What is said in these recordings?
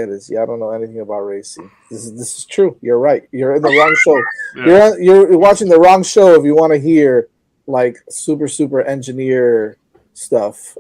get is, yeah, I don't know anything about racing. This is true. You're right. You're in the wrong show. Yeah. You're watching the wrong show if you want to hear like super engineer stuff.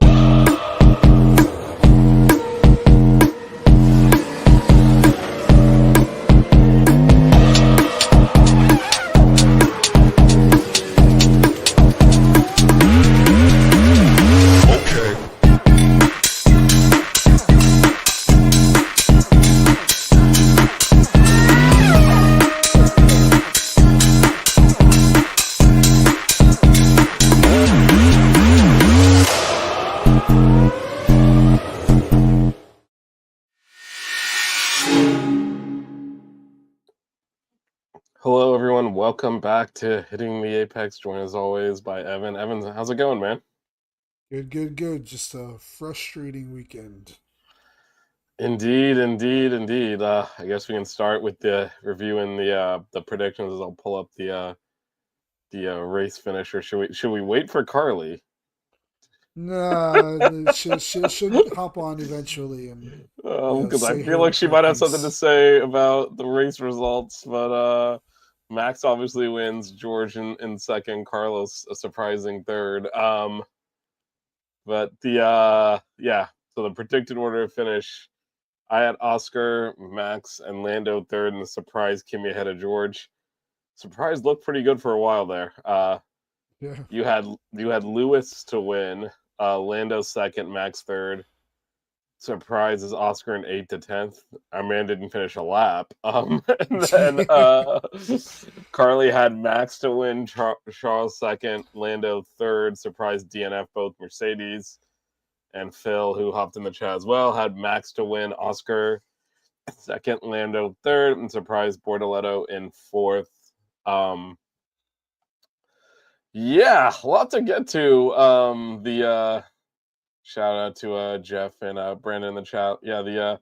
Hello, everyone. Welcome back to Hitting the Apex. Joined as always by Evan. Evan, how's it going, man? Good. Just a frustrating weekend. Indeed. I guess we can start with the review and the predictions. As I'll pull up the race finisher. Should we wait for Carly? Nah, she'll hop on eventually and Because I say feel like she her might have something to piece. say about the race results. But Max obviously wins. George in second. Carlos a surprising third. But yeah. So the predicted order of finish. I had Oscar, Max, and Lando third, and the surprise Kimmy ahead of George. Surprise looked pretty good for a while there. Yeah, You had Lewis to win, Lando second, Max third. Surprise is Oscar in 8th to 10th. Our man didn't finish a lap. And then Carly had Max to win, Charles second, Lando third. Surprise DNF both Mercedes. And Phil, who hopped in the chat as well, had Max to win, Oscar second, Lando third, and surprise Bortoletto in fourth. Yeah, a lot to get to. The shout out to Jeff and Brandon in the chat. Yeah, the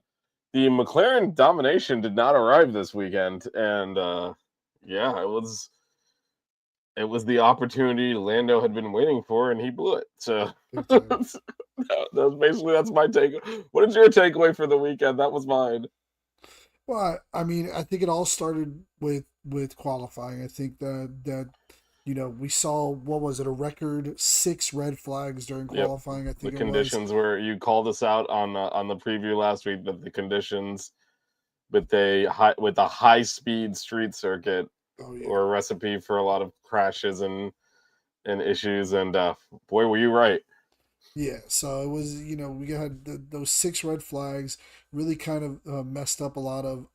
McLaren domination did not arrive this weekend, and yeah, it was the opportunity Lando had been waiting for, and he blew it. So big time. that's my take. What is your takeaway for the weekend? That was mine. Well, I mean, I think it all started with qualifying. I think that we saw, what was it, a record 6 red flags during Yep, qualifying. I the think it was. conditions were you called us out on the preview last week that the conditions with a high speed street circuit Oh yeah. or a recipe for a lot of crashes and issues. And boy, were you right. Yeah, so it was, we had those 6 red flags really kind of messed up a lot of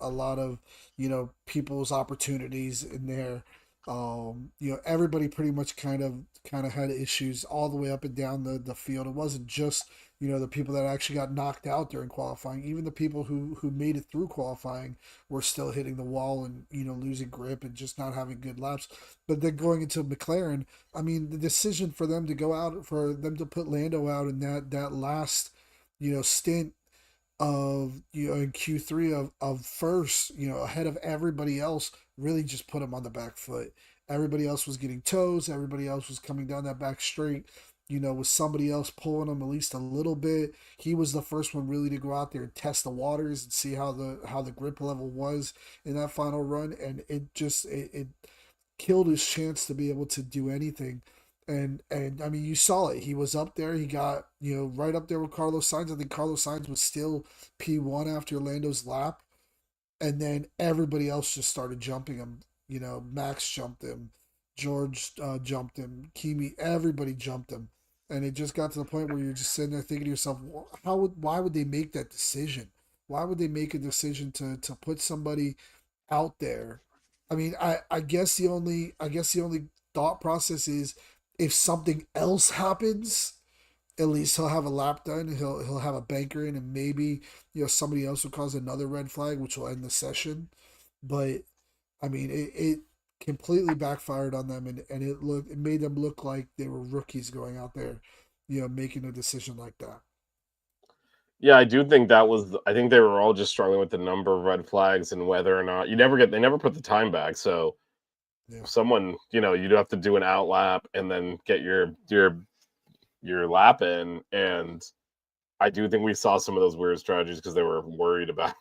people's opportunities in there. Everybody pretty much kind of had issues all the way up and down the field. It wasn't just the people that actually got knocked out during qualifying. Even the people who made it through qualifying were still hitting the wall and losing grip and just not having good laps. But then going into McLaren. I mean, the decision for them to go out, for them to put Lando out in that last, stint of in Q3 of first, ahead of everybody else, really just put him on the back foot. Everybody else was getting toes. Everybody else was coming down that back straight. With somebody else pulling him at least a little bit. He was the first one really to go out there and test the waters and see how the grip level was in that final run, and it killed his chance to be able to do anything. And I mean, you saw it. He was up there. He got right up there with Carlos Sainz. I think Carlos Sainz was still P1 after Lando's lap, and then everybody else just started jumping him. Max jumped him, George jumped him, Kimi, everybody jumped him, and it just got to the point where you're just sitting there thinking to yourself, why would they make that decision? Why would they make a decision to put somebody out there? I mean, I guess the only thought process is, if something else happens, at least he'll have a lap done. He'll have a banker in, and maybe somebody else will cause another red flag, which will end the session. But I mean, it completely backfired on them, and it made them look like they were rookies going out there, making a decision like that. Yeah, I do think that was. I think they were all just struggling with the number of red flags and whether or not they never put the time back. So Yeah. someone, you'd have to do an out lap and then get your lap in. And I do think we saw some of those weird strategies because they were worried about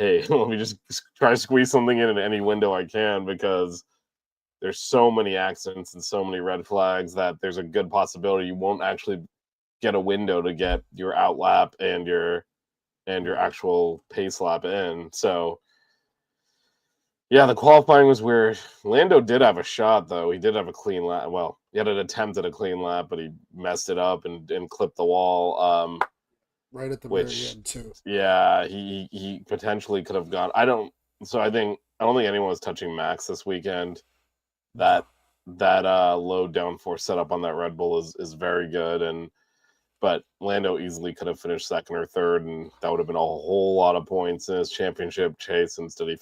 hey, let me just try to squeeze something in any window I can because there's so many accidents and so many red flags that there's a good possibility you won't actually get a window to get your out lap and your actual pace lap in. So yeah, the qualifying was weird. Lando did have a shot though. He did have a clean lap. Well, he had an attempt at a clean lap, but he messed it up and clipped the wall. Right at the very Which end too. yeah, he potentially could have gone. I don't think anyone was touching Max this weekend. No. That low downforce setup on that Red Bull is very good, and but Lando easily could have finished second or third, and that would have been a whole lot of points in his championship chase. Instead, he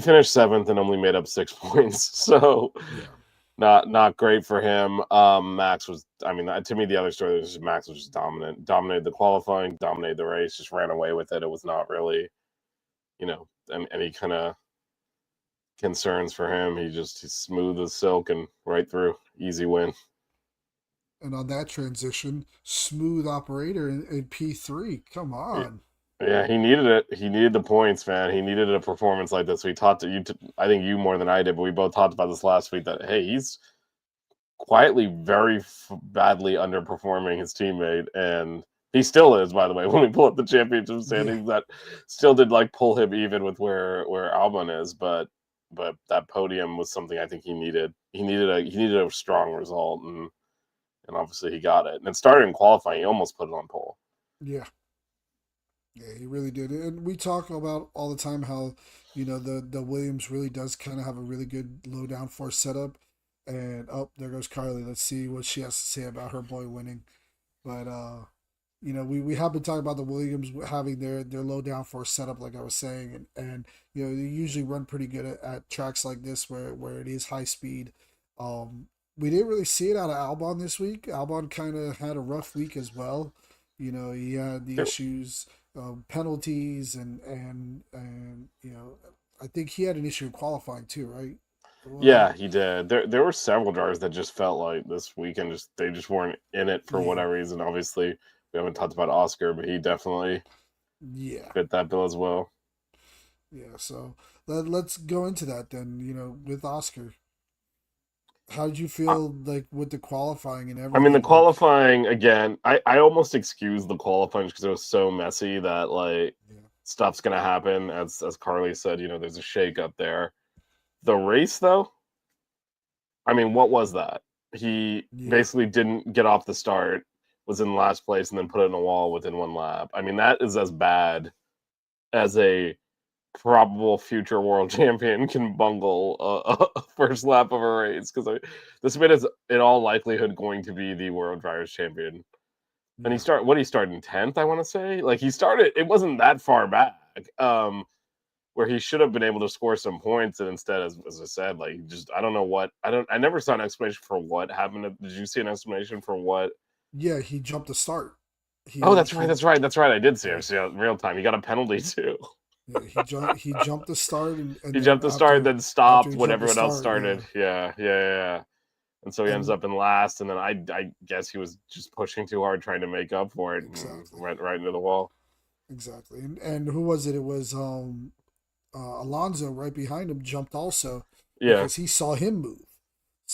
finished seventh and only made up 6 points. So Yeah. not great for him. Max was, I mean, to me, the other story was Max was just dominant, dominated the qualifying, dominated the race, just ran away with it. It was not really, any kind of concerns for him. He's smooth as silk and right through, easy win. And on that transition, smooth operator in P3. Come on. Yeah, he needed it. He needed the points, man. He needed a performance like this. We talked to you. I think you more than I did, but we both talked about this last week. That hey, he's quietly very badly underperforming his teammate, and he still is. By the way, when we pull up the championship standings, Yeah. that still did like pull him even with where Albon is, but that podium was something I think he needed. He needed a strong result, and obviously he got it. And it started in qualifying. He almost put it on pole. Yeah. Yeah, he really did. And we talk about all the time how, the Williams really does kind of have a really good low down force setup. And oh, there goes Carly. Let's see what she has to say about her boy winning. But we have been talking about the Williams having their low downforce setup, like I was saying, and they usually run pretty good at tracks like this where it is high speed. We didn't really see it out of Albon this week. Albon kind of had a rough week as well. He had the issues, penalties, and I think he had an issue in qualifying too, right? What was it? Yeah, he did. There were several drivers that just felt like this weekend they just weren't in it for Yeah, whatever reason. Obviously, we haven't talked about Oscar, but he definitely yeah, fit that bill as well. yeah. So let's go into that then. With Oscar. How did you I, feel like with the qualifying and I mean, the everything? Like, qualifying again. I almost excused the qualifying because it was so messy that like yeah, stuff's gonna happen. As Carly said, there's a shake up there. The race though, I mean, what was that? He yeah, basically didn't get off the start, was in last place, and then put it in a wall within one lap. I mean, that is as bad as a probable future world champion can bungle a first lap of a race because this man is in all likelihood going to be the world drivers champion. And yeah, he started in 10th, I want to say. Like he started, it wasn't that far back. Where he should have been able to score some points, and instead, as I said, like just I don't know what I never saw an explanation for what happened. Did you see an explanation for what? yeah. He jumped the start. Oh, He that's right, he that's right. I did see yeah, it. See it in real time. He got a penalty too. yeah. He jumped the start, and He then jumped the start, after then after stopped he when jumped the everyone else start, started. yeah, Yeah. And so he ends and up in last, and then I guess he was just pushing too hard, trying to make up for it, and exactly, went right into the wall. exactly. And who was it? It was Alonso right behind him jumped also Yeah, because he saw him move.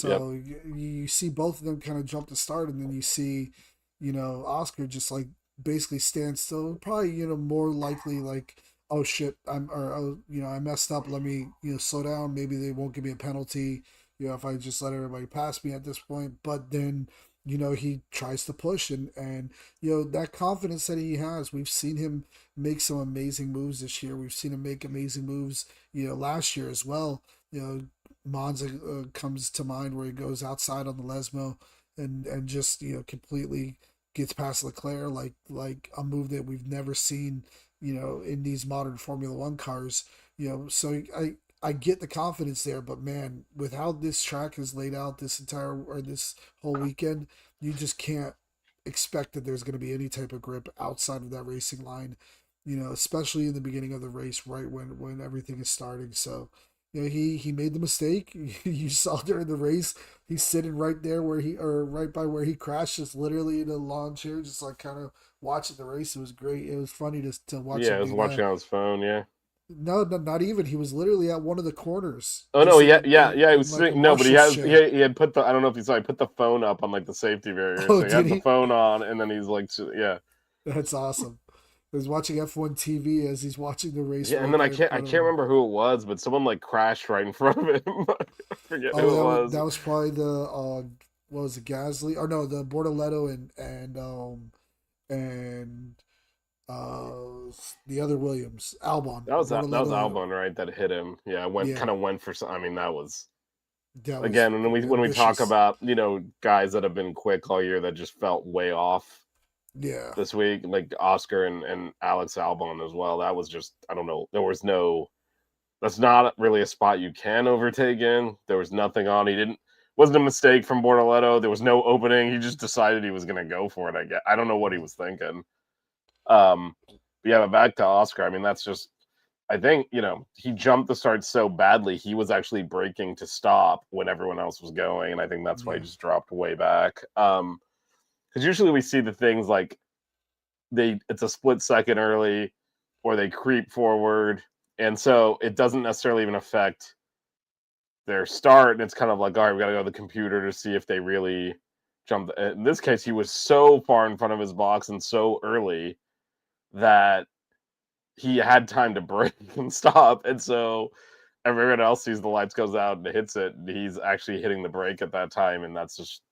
yep, So you see both of them kind of jump the start, and then you see, Oscar just like basically stand still. Probably, more likely like, oh shit, I messed up. Let me, slow down. Maybe they won't give me a penalty. If I just let everybody pass me at this point. But then, he tries to push and that confidence that he has. We've seen him make some amazing moves this year. We've seen him make amazing moves, last year as well. Monza comes to mind where he goes outside on the Lesmo and just completely gets past Leclerc like a move that we've never seen in these modern Formula One cars. So I get the confidence there, but man, with how this track is laid out this entire or this whole weekend, you just can't expect that there's going to be any type of grip outside of that racing line. Especially in the beginning of the race, right when everything is starting. So he made the mistake. You saw during the race, he's sitting right there where he or right by where he crashed, just literally in a lawn chair, just like kind of watching the race. It was great. It was funny to watch Yeah, him I was do that. watching on his phone. Yeah. No, no, not even. He was literally at one of the corners, Oh no, just yeah, yeah, yeah. He in was like a sitting. No, but marshal's chair. he had put the. I don't know if you saw. He put the phone up on like the safety barrier, Oh, so he did had the he? phone on, and then he's like, yeah, That's awesome. I was watching F1 TV as he's watching the race yeah. And right then there in I front of can't him. remember who it was, but someone like crashed right in front of him. I forget Oh, who it was. that was probably the what was it, Gasly? Or no, the Bortoletto and the other Williams, Albon, That was Bortoletto, and Albon, right? That hit him. Yeah, went yeah, kind of went for some. I mean, that was that was again when we talk ambitious. about guys that have been quick all year that just felt way off Yeah, this week, like Oscar and Alex Albon as well. That was just I don't know. There was no. That's not really a spot you can overtake in. There was nothing on. He didn't. Wasn't a mistake from Bortoletto. There was no opening. He just decided he was going to go for it. I don't know what he was thinking. But yeah, but back to Oscar. I mean, that's just. I think he jumped the start so badly. He was actually braking to stop when everyone else was going, and I think that's why he yeah, just dropped way back. Because usually we see the things like it's a split second early, or they creep forward, and so it doesn't necessarily even affect their start. And it's kind of like, all right, we got to go to the computer to see if they really jumped. In this case, he was so far in front of his box and so early that he had time to brake and stop. And so everyone else sees the lights goes out and hits it. And he's actually hitting the brake at that time. And that's just,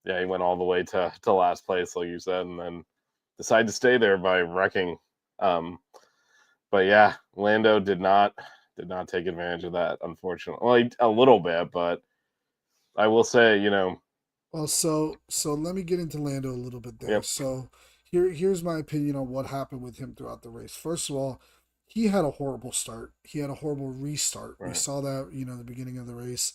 yeah, he went all the way to last place, like you said, and then decided to stay there by wrecking. Um, but yeah, Lando did not take advantage of that, unfortunately. Well, a little bit, but I will say, well, so let me get into Lando a little bit there. yep, So here's my opinion on what happened with him throughout the race. First of all, he had a horrible start. He had a horrible restart. We right, saw that, the beginning of the race.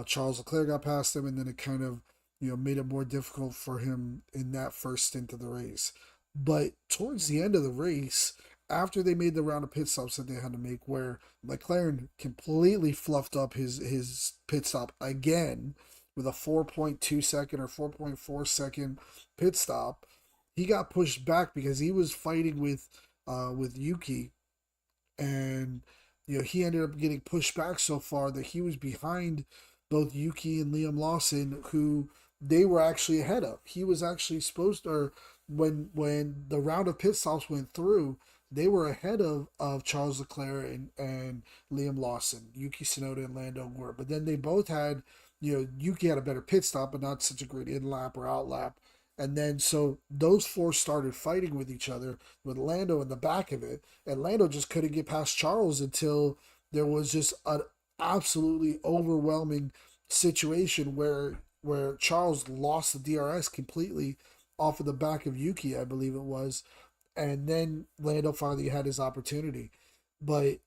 Charles Leclerc got past him, and then it kind of, made it more difficult for him in that first stint of the race. But towards the end of the race, after they made the round of pit stops that they had to make, where McLaren completely fluffed up his pit stop again with a 4.2 second or 4.4 second pit stop, he got pushed back because he was fighting with Yuki, and he ended up getting pushed back so far that he was behind both Yuki and Liam Lawson, who they were actually ahead of. He was actually supposed to, or when the round of pit stops went through, they were ahead of Charles Leclerc and Liam Lawson. Yuki Tsunoda and Lando were, but then they both had, Yuki had a better pit stop, but not such a great in lap or out lap. And then so those four started fighting with each other with Lando in the back of it, and Lando just couldn't get past Charles until there was just an absolutely overwhelming situation where Charles lost the DRS completely off of the back of Yuki, I believe it was, and then Lando finally had his opportunity. But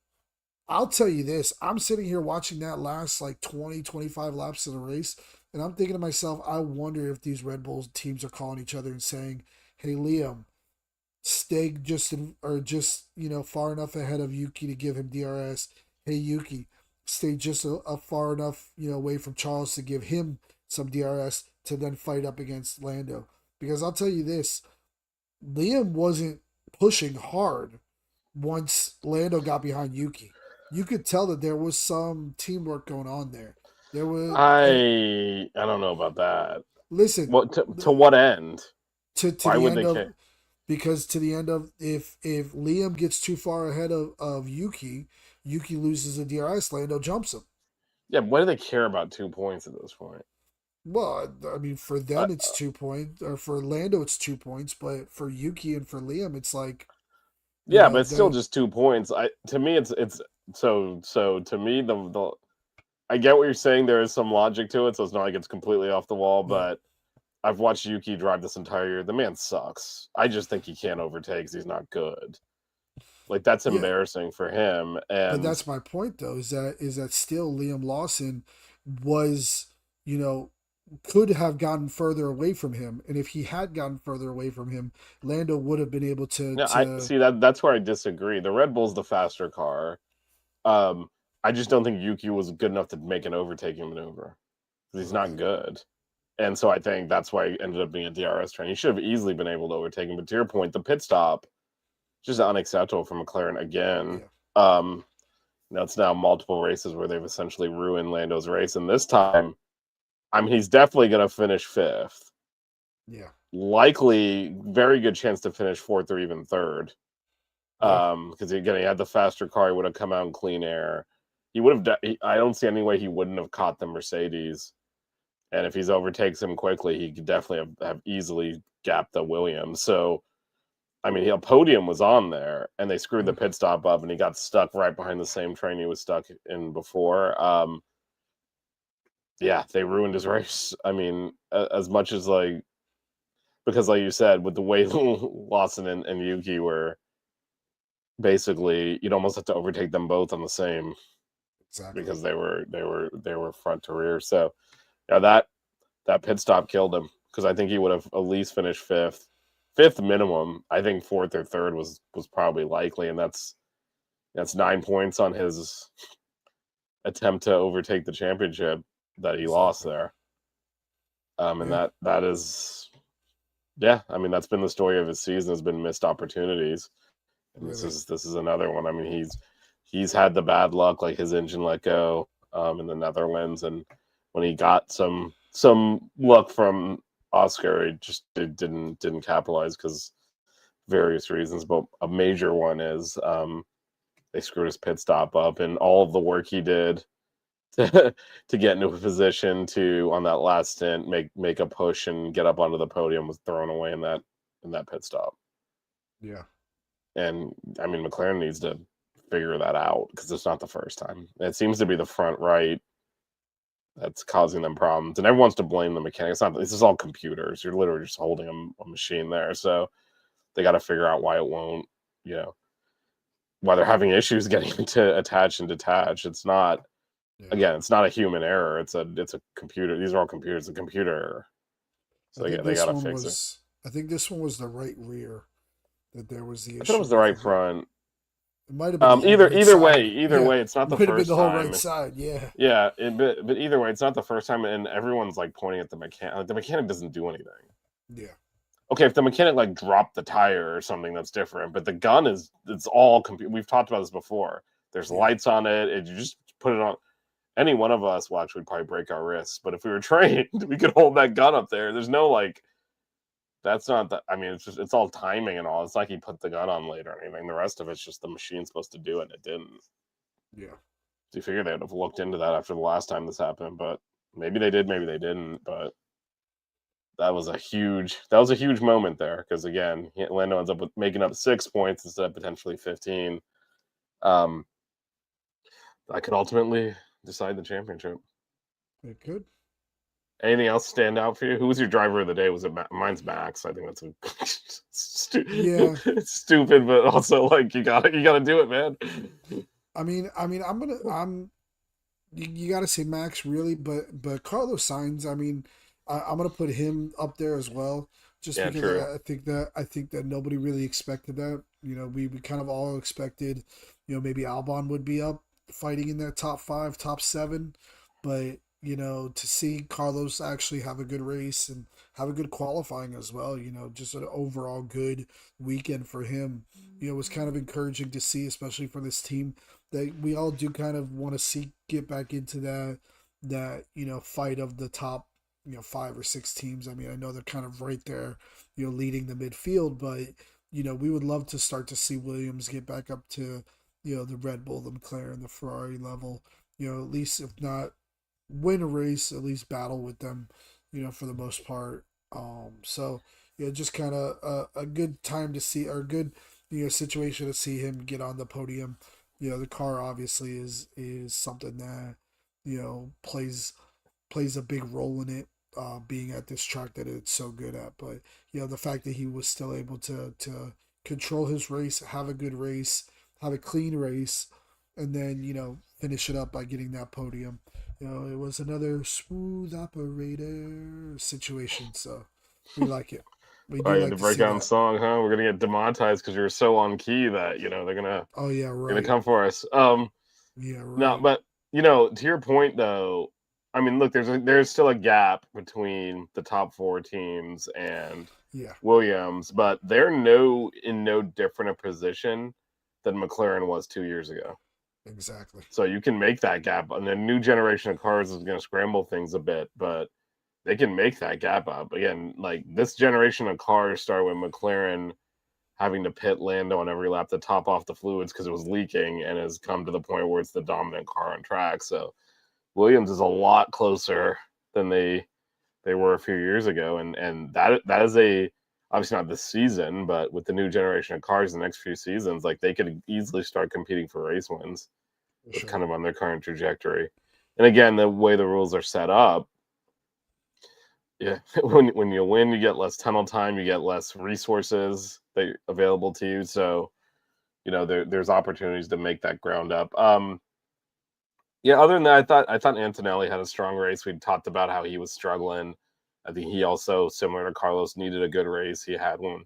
I'll tell you this, I'm sitting here watching that last like 20, 25 laps of the race, and I'm thinking to myself, I wonder if these Red Bull teams are calling each other and saying, "Hey, Liam, stay just far enough ahead of Yuki to give him DRS. Hey, Yuki, stay just a far enough away from Charles to give him some DRS to then fight up against Lando." Because I'll tell you this, Liam wasn't pushing hard once Lando got behind Yuki. You could tell that there was some teamwork going on there. There was, I don't know about that. listen, What to what end? to Why the would end they of, care? because to the end of, if Liam gets too far ahead of Yuki, Yuki loses the DRS. Lando jumps him. Yeah, why do they care about 2 points at this point? Well, I mean, for Uh, them it's 2 points, or for Lando it's 2 points, but for Yuki and for Liam it's like yeah, but it's still they're just 2 points. I to me it's so to me the I get what you're saying. There is some logic to it, so it's not like it's completely off the wall. yeah, But I've watched Yuki drive this entire year. The man sucks. I just think he can't overtake because he's not good. Like that's yeah. embarrassing for him. But And that's my point, though, is that still Liam Lawson was, you know, could have gotten further away from him, and if he had gotten further away from him, Lando would have been able to yeah, I to see that's where I disagree. The Red Bull's the faster car. Um, I just don't think Yuki was good enough to make an overtaking maneuver. He's not good. And so I think that's why he ended up being a DRS train. He should have easily been able to overtake him. But to your point, the pit stop, just unacceptable from McLaren again. Yeah. It's now multiple races where they've essentially ruined Lando's race. And this time, I mean, he's definitely going to finish fifth. Yeah. Likely, very good chance to finish fourth or even third. Because again, he had the faster car. He would have come out in clean air. He would have. I don't see any way he wouldn't have caught the Mercedes. And if he's overtakes him quickly, he could definitely have easily gapped the Williams. So, I mean, a podium was on there, and they screwed the pit stop up, and he got stuck right behind the same train he was stuck in before. Yeah, they ruined his race. I mean, as much as because like you said, with the way Lawson and Yuki were, basically, you'd almost have to overtake them both on the same, because they were front to rear. So. Yeah, that pit stop killed him, because I think he would have at least finished fifth minimum. I think fourth or third was probably likely, and that's 9 points on his attempt to overtake the championship that he lost there. And that is, yeah. I mean, that's been the story of his season, has been missed opportunities. And really? This is another one. I mean, he's had the bad luck, like his engine let go in the Netherlands, and when he got some luck from Oscar, he just didn't capitalize because various reasons. But a major one is they screwed his pit stop up, and all of the work he did to get into a position to, on that last stint, make a push and get up onto the podium was thrown away in that pit stop. Yeah. And I mean, McLaren needs to figure that out, because it's not the first time. It seems to be the front right that's causing them problems, and everyone wants to blame the mechanic. It's not. This is all computers. You're literally just holding a machine there, so they got to figure out why it won't. Why they're having issues getting it to attach and detach. It's not. Yeah. Again, it's not a human error. It's a computer. These are all computers. It's a computer error. So they got to fix it. I think this one was the right rear that there was the issue. I thought it was the right front. It might have been either way, it's not the first time. Could have been the whole right side, yeah. Yeah, but either way, it's not the first time, and everyone's pointing at the mechanic. Like, the mechanic doesn't do anything. Yeah. Okay, if the mechanic dropped the tire or something, that's different. But the gun it's all We've talked about this before. There's lights on it, and you just put it on. Any one of us will actually probably break our wrists, but if we were trained, we could hold that gun up there. There's no that's not that. I mean, it's all timing and all. It's like he put the gun on late or anything. The rest of it's just the machine's supposed to do it, and it didn't. Yeah. So you figure they would have looked into that after the last time this happened, but maybe they did, maybe they didn't. But that was a huge moment there, because again, Lando ends up making up 6 points instead of potentially 15. That could ultimately decide the championship. It could. Anything else stand out for you? Who was your driver of the day? Was it mine's Max? I think that's it's stupid, but also you gotta do it, man. I mean, you gotta say Max, really, but Carlos Sainz. I mean, I'm gonna put him up there as well, just because true. I think that nobody really expected that. We kind of all expected, maybe Albon would be up fighting in that top 5, top 7, but. To see Carlos actually have a good race and have a good qualifying as well, just an overall good weekend for him, was kind of encouraging to see, especially for this team that we all do kind of want to see get back into that fight of the top, 5 or 6 teams. I mean, I know they're kind of right there, leading the midfield, but, we would love to start to see Williams get back up to, the Red Bull, the McLaren, the Ferrari level, at least if not win a race, at least battle with them, for the most part. So just kind of a good time to see, or a good, situation to see him get on the podium. The car obviously is something that, plays a big role in it, being at this track that it's so good at. But, the fact that he was still able to control his race, have a good race, have a clean race, and then, finish it up by getting that podium. It was another smooth operator situation, so we like it. We do like to break down song, huh? We're gonna get demonetized because you're so on key that they're gonna gonna come for us. Yeah, No, right. but to your point though, I mean, look, there's still a gap between the top four teams and Yeah, Williams, but they're in no different a position than McLaren was 2 years ago. exactly. So you can make that gap, and the new generation of cars is going to scramble things a bit, but they can make that gap up again. Like this generation of cars started with McLaren having to pit Lando on every lap to top off the fluids because it was leaking, and has come to the point where it's the dominant car on track. So Williams is a lot closer than they were a few years ago, and that is a obviously not this season, but with the new generation of cars, the next few seasons, like they could easily start competing for race wins For with sure. kind of on their current trajectory. And again, the way the rules are set up, yeah, when you win, you get less tunnel time, you get less resources that are available to you. So there's opportunities to make that ground up. Yeah, other than that, I thought Antonelli had a strong race. We talked about how he was struggling. I think he also, similar to Carlos, needed a good race. He had one.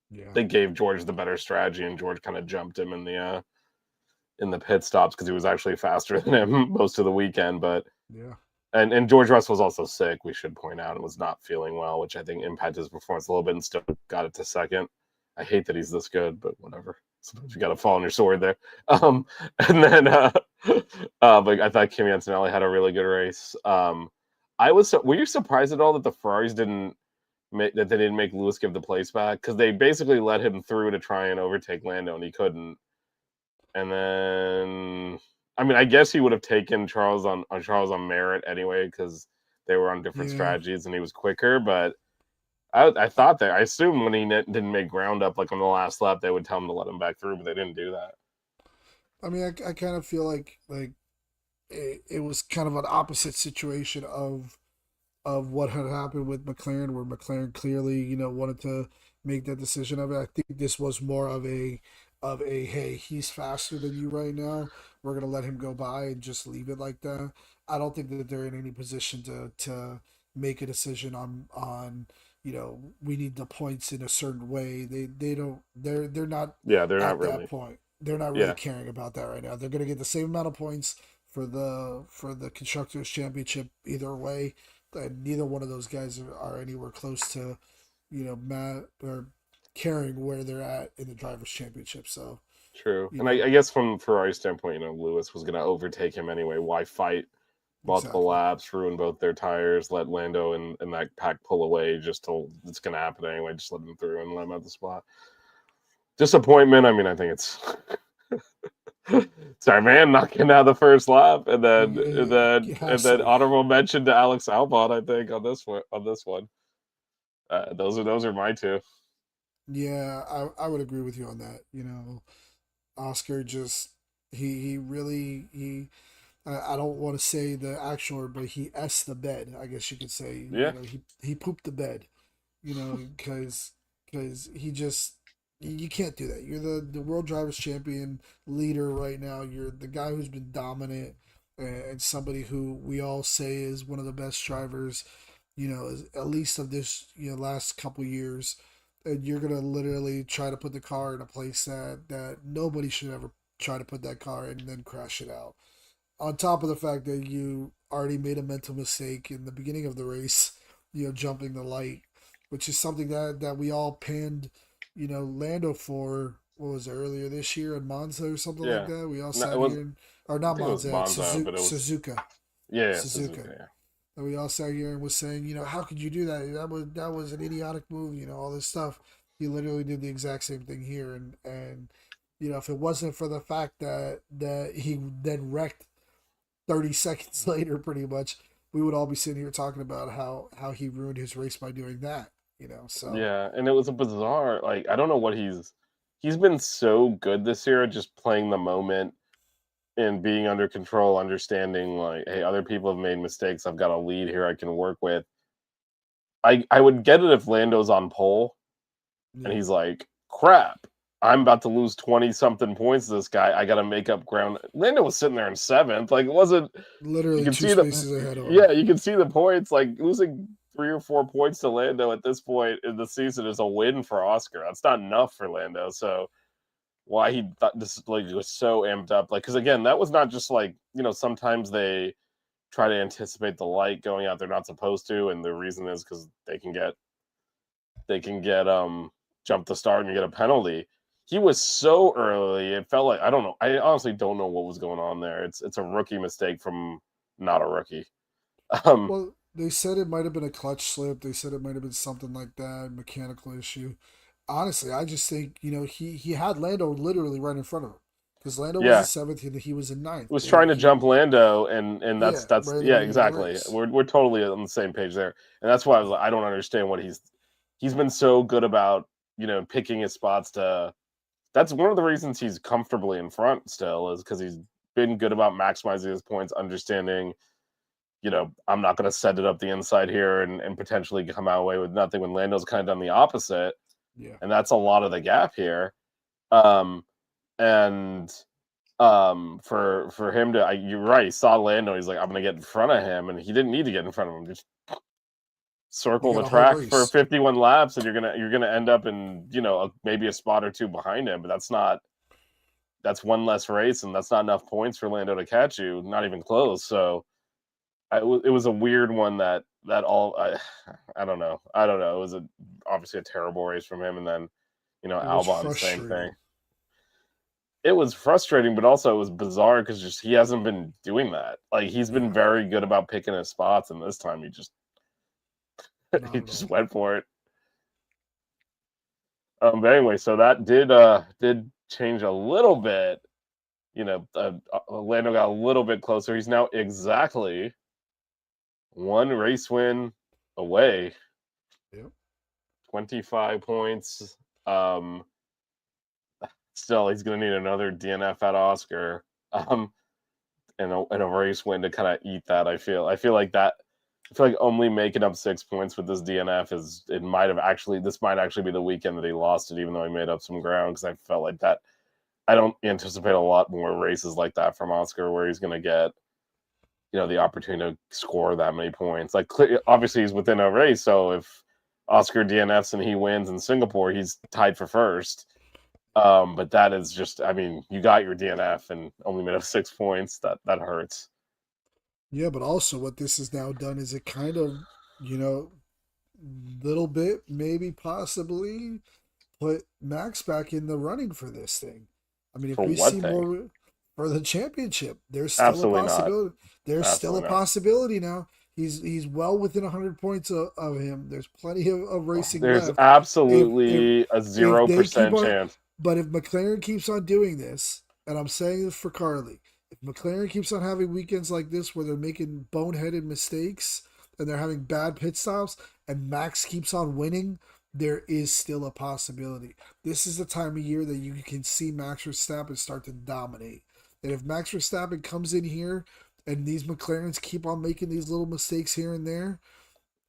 Yeah, They gave George the better strategy, and George kind of jumped him in the pit stops because he was actually faster than him most of the weekend. But yeah. and George Russell was also sick, we should point out, and was not feeling well, which I think impacted his performance a little bit, and still got it to second. I hate that he's this good, but whatever. Sometimes you got to fall on your sword there. Um, and then, but I thought Kimi Antonelli had a really good race. Were you surprised at all that the Ferraris didn't make Lewis give the place back, because they basically let him through to try and overtake Lando, and he couldn't. And then, I mean, I guess he would have taken Charles on merit anyway, because they were on different Yeah. strategies and he was quicker. But I assumed when he didn't make ground up like on the last lap, they would tell him to let him back through, but they didn't do that. I mean, I kind of feel like it was kind of an opposite situation of what had happened with McLaren, where McLaren clearly, wanted to make that decision of it. I think this was more of a hey, he's faster than you right now. We're gonna let him go by and just leave it like that. I don't think that they're in any position to make a decision on we need the points in a certain way. They don't they're not Yeah, they're not at that really. point. They're not really Yeah, caring about that right now. They're gonna get the same amount of points for the constructors championship either way, and neither one of those guys are anywhere close to Matt or caring where they're at in the drivers championship. So true. you And know I guess from Ferrari's standpoint, Lewis was going to overtake him anyway. Why fight multiple exactly. laps, ruin both their tires, let Lando and that pack pull away? Just till it's going to happen anyway. Just let him through and let him have the spot. Disappointment. I mean, I think it's sorry, man, not getting out of the first lap, and then and then It and has to then be. honorable mention to Alex Albon. I think on this one. Those are my two. Yeah, I would agree with you on that. Oscar just he really I don't want to say the actual word, but he s the bed. I guess you could say. Yeah, He pooped the bed. Because he just you can't do that. You're the world drivers champion leader right now. You're the guy who's been dominant and somebody who we all say is one of the best drivers. At least of this last couple years, and you're gonna literally try to put the car in a place that nobody should ever try to put that car in and then crash it out. On top of the fact that you already made a mental mistake in the beginning of the race, jumping the light, which is something that we all panned, Lando for. What was it, earlier this year in Monza or something like yeah. that? We all No, it sat was. here or I not think it was Monza, Monza, but it was Suzuka, yeah, Suzuka. Suzuka. Yeah, And we all sat here and was saying, how could you do that? That was an idiotic move, all this stuff. He literally did the exact same thing here, and if it wasn't for the fact that he then wrecked 30 seconds later, pretty much, we would all be sitting here talking about how he ruined his race by doing that. So yeah, and it was a bizarre. Like I don't know what he's been so good this year, at just playing the moment and being under control, understanding like, hey, other people have made mistakes. I've got a lead here I can work with. I would get it if Lando's on pole and yeah, he's like, crap, I'm about to lose 20 something points to this guy. I got to make up ground. Lando was sitting there in seventh. Like, it wasn't, you literally can two see the, spaces ahead of him. yeah, you can see the points. Like, losing 3 or 4 points to Lando at this point in the season is a win for Oscar. That's not enough for Lando. So, why he thought this like was so amped up. Like, because again, that was not just like sometimes they try to anticipate the light going out they're not supposed to, and the reason is because they can get jump the start and get a penalty. He was so early; it felt like I don't know. I honestly don't know what was going on there. It's a rookie mistake from not a rookie. Um, Well, they said it might have been a clutch slip. They said it might have been something like that, mechanical issue. Honestly, I just think he had Lando literally right in front of him because Lando was in yeah, seventh and he was in ninth. was They trying to he jump Lando, and that's Yeah, that's right at the yeah, beginning of the exactly. race. We're totally on the same page there, and that's why I was like, I don't understand what he's been so good about picking his spots to. That's one of the reasons he's comfortably in front still is because he's been good about maximizing his points, understanding. I'm not going to set it up the inside here and potentially come out away with nothing when Lando's kind of done the opposite, Yeah. and that's a lot of the gap here. Um, and for him to you're right, he saw Lando, he's like, I'm gonna get in front of him, and he didn't need to get in front of him. Just You circle the got a whole track for race. 51 laps, and you're gonna end up in maybe a spot or two behind him, but that's one less race, and that's not enough points for Lando to catch you, not even close. So it was a weird one that all I don't know. It was obviously a terrible race from him, and then It was Albon same thing. frustrating. It was frustrating, but also it was bizarre because just he hasn't been doing that. Like he's been Yeah, very good about picking his spots, and this time he just he not at just all. went for it. But anyway, so that did change a little bit. Lando got a little bit closer. He's now exactly one race win away, Yep. 25 points. Um, Still, he's going to need another DNF at Oscar, and a race win to kind of eat that. I feel like only making up 6 points with this DNF this might actually be the weekend that he lost it, even though he made up some ground because I felt like that. I don't anticipate a lot more races like that from Oscar where he's going to get the opportunity to score that many points. Like obviously he's within a race, so if Oscar DNFs and he wins in Singapore, he's tied for first. But that is just, I mean, you got your DNF and only made up 6 points. That hurts. Yeah, but also what this has now done is it kind of, you know, little bit, maybe possibly put Max back in the running for this thing. I mean, if For we what see thing? more for the championship, there's still a Absolutely not. possibility. There's still a Absolutely not. possibility now. He's well within 100 points of him. There's plenty of racing There's left. If absolutely a if zero they keep percent on, chance. but if McLaren keeps on doing this, and I'm saying this for Carly, if McLaren keeps on having weekends like this where they're making boneheaded mistakes and they're having bad pit stops, and Max keeps on winning, there is still a possibility. This is the time of year that you can see Max Verstappen start to dominate. And if Max Verstappen comes in here and these McLarens keep on making these little mistakes here and there,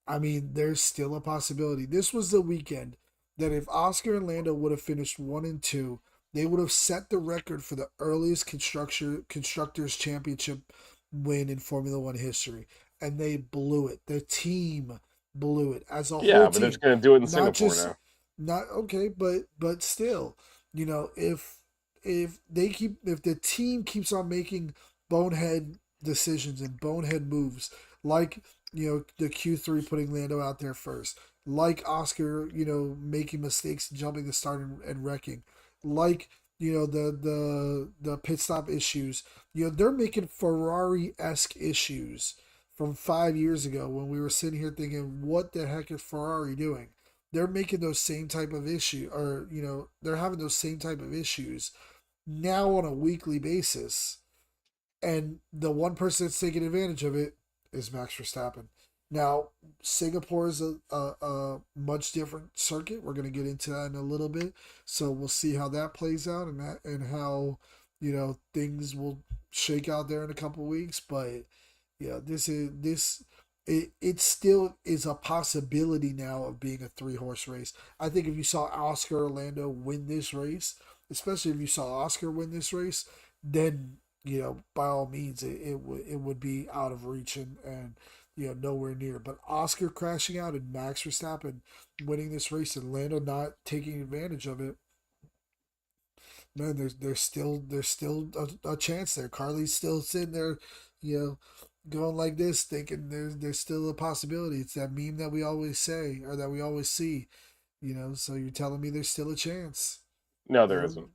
I mean, there's still a possibility. This was the weekend that if Oscar and Lando would have finished 1 and 2, they would have set the record for the earliest constructors championship win in Formula One history, and they blew it. The team blew it as a whole Yeah, but they're just team, going to do it in not Singapore just now. not okay, but still, if the team keeps on making bonehead decisions and bonehead moves like the Q3 putting Lando out there first, like Oscar, making mistakes, jumping the start and wrecking, like the pit stop issues. They're making Ferrari esque issues from 5 years ago when we were sitting here thinking, what the heck is Ferrari doing? They're making those same type of issue, or they're having those same type of issues now on a weekly basis, and the one person that's taking advantage of it is Max Verstappen. Now, Singapore is a much different circuit. We're going to get into that in a little bit, so we'll see how that plays out and how things will shake out there in a couple of weeks. But yeah, it still is a possibility now of being a three-horse race. I think if you saw Oscar Orlando win this race, especially if you saw Oscar win this race, then by all means, it would be out of reach and nowhere near. But Oscar crashing out and Max Verstappen winning this race and Lando not taking advantage of it, Man, there's still a chance there. Carly's still sitting there, going like this, thinking there's still a possibility. It's that meme that we always say or that we always see. So you're telling me there's still a chance. No, there Um, isn't.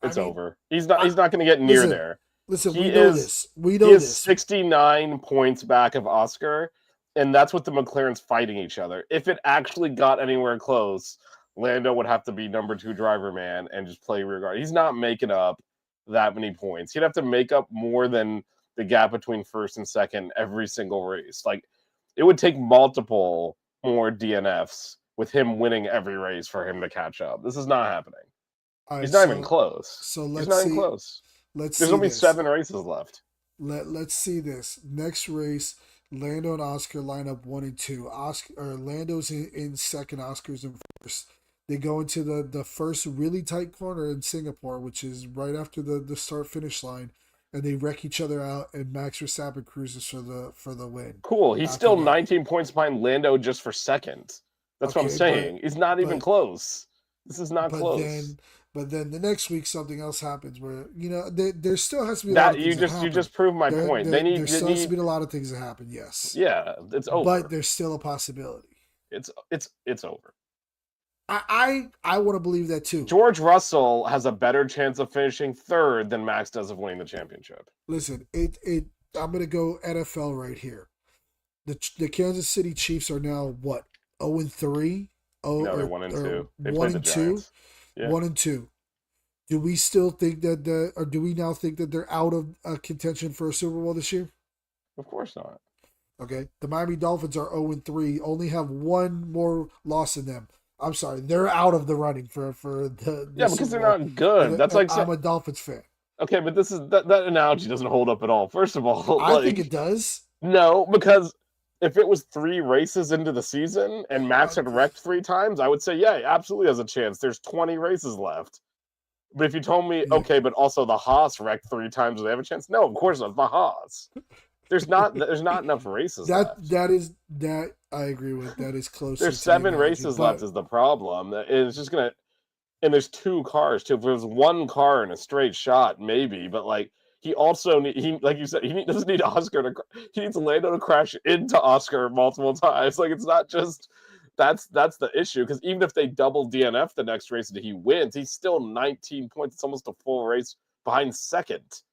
I It's mean, over. He's not. I He's not going to get near listen, there. listen. He We know is. this. We He know is this. 69 points back of Oscar, and that's what the McLarens fighting each other. If it actually got anywhere close, Lando would have to be number 2 driver man and just play rear guard. He's not making up that many points. He'd have to make up more than the gap between first and second every single race. Like it would take multiple more DNFs with him winning every race for him to catch up. This is not happening. All right, He's not even close. so He's let's not even see. close. Let's There's see only this. 7 races left. Let's see this next race. Lando and Oscar line up 1 and 2. Lando's in second. Oscar's in first. They go into the first really tight corner in Singapore, which is right after the start finish line, and they wreck each other out. And Max Verstappen cruises for the win. Cool. He's After still that. 19 points behind Lando just for second. That's what I'm Okay, saying. He's not even but close. This is not but close. then the next week something else happens where there still has to be a lot That of things that happen. you just proved my point. There still has to be a lot of things that happen. Yes, yeah, it's over. but there's still a possibility. It's over. I want to believe that too. George Russell has a better chance of finishing third than Max does of winning the championship. Listen, I'm gonna go NFL right here. The Kansas City Chiefs are now what 0-3. No, they're 1-2. They One played the and two. Giants. Yeah. 1-2. Do we still think that or do we now think that they're out of contention for a Super Bowl this year? Of course not. Okay, the Miami Dolphins are 0-3, only have one more loss in them. I'm sorry, they're out of the running for the Yeah, because they're not good. That's like I'm a Dolphins fan. Okay, but this is that analogy doesn't hold up at all. First of all, I think it does. No, because if it was 3 races into the season and Max had wrecked 3 times, I would say, yeah, he absolutely has a chance. There's 20 races left. But if you told me, okay, but also the Haas wrecked 3 times, do they have a chance? No, of course not. The Haas. There's not enough races left. That I agree with. That is close. There's 7 races left is the problem. It's just gonna, and there's 2 cars too. If there was 1 car in a straight shot, maybe, but like. He also like you said, he doesn't need Oscar to. He needs Lando to crash into Oscar multiple times. Like it's not just that's the issue. Because even if they double DNF the next race and he wins, he's still 19 points. It's almost a full race behind second.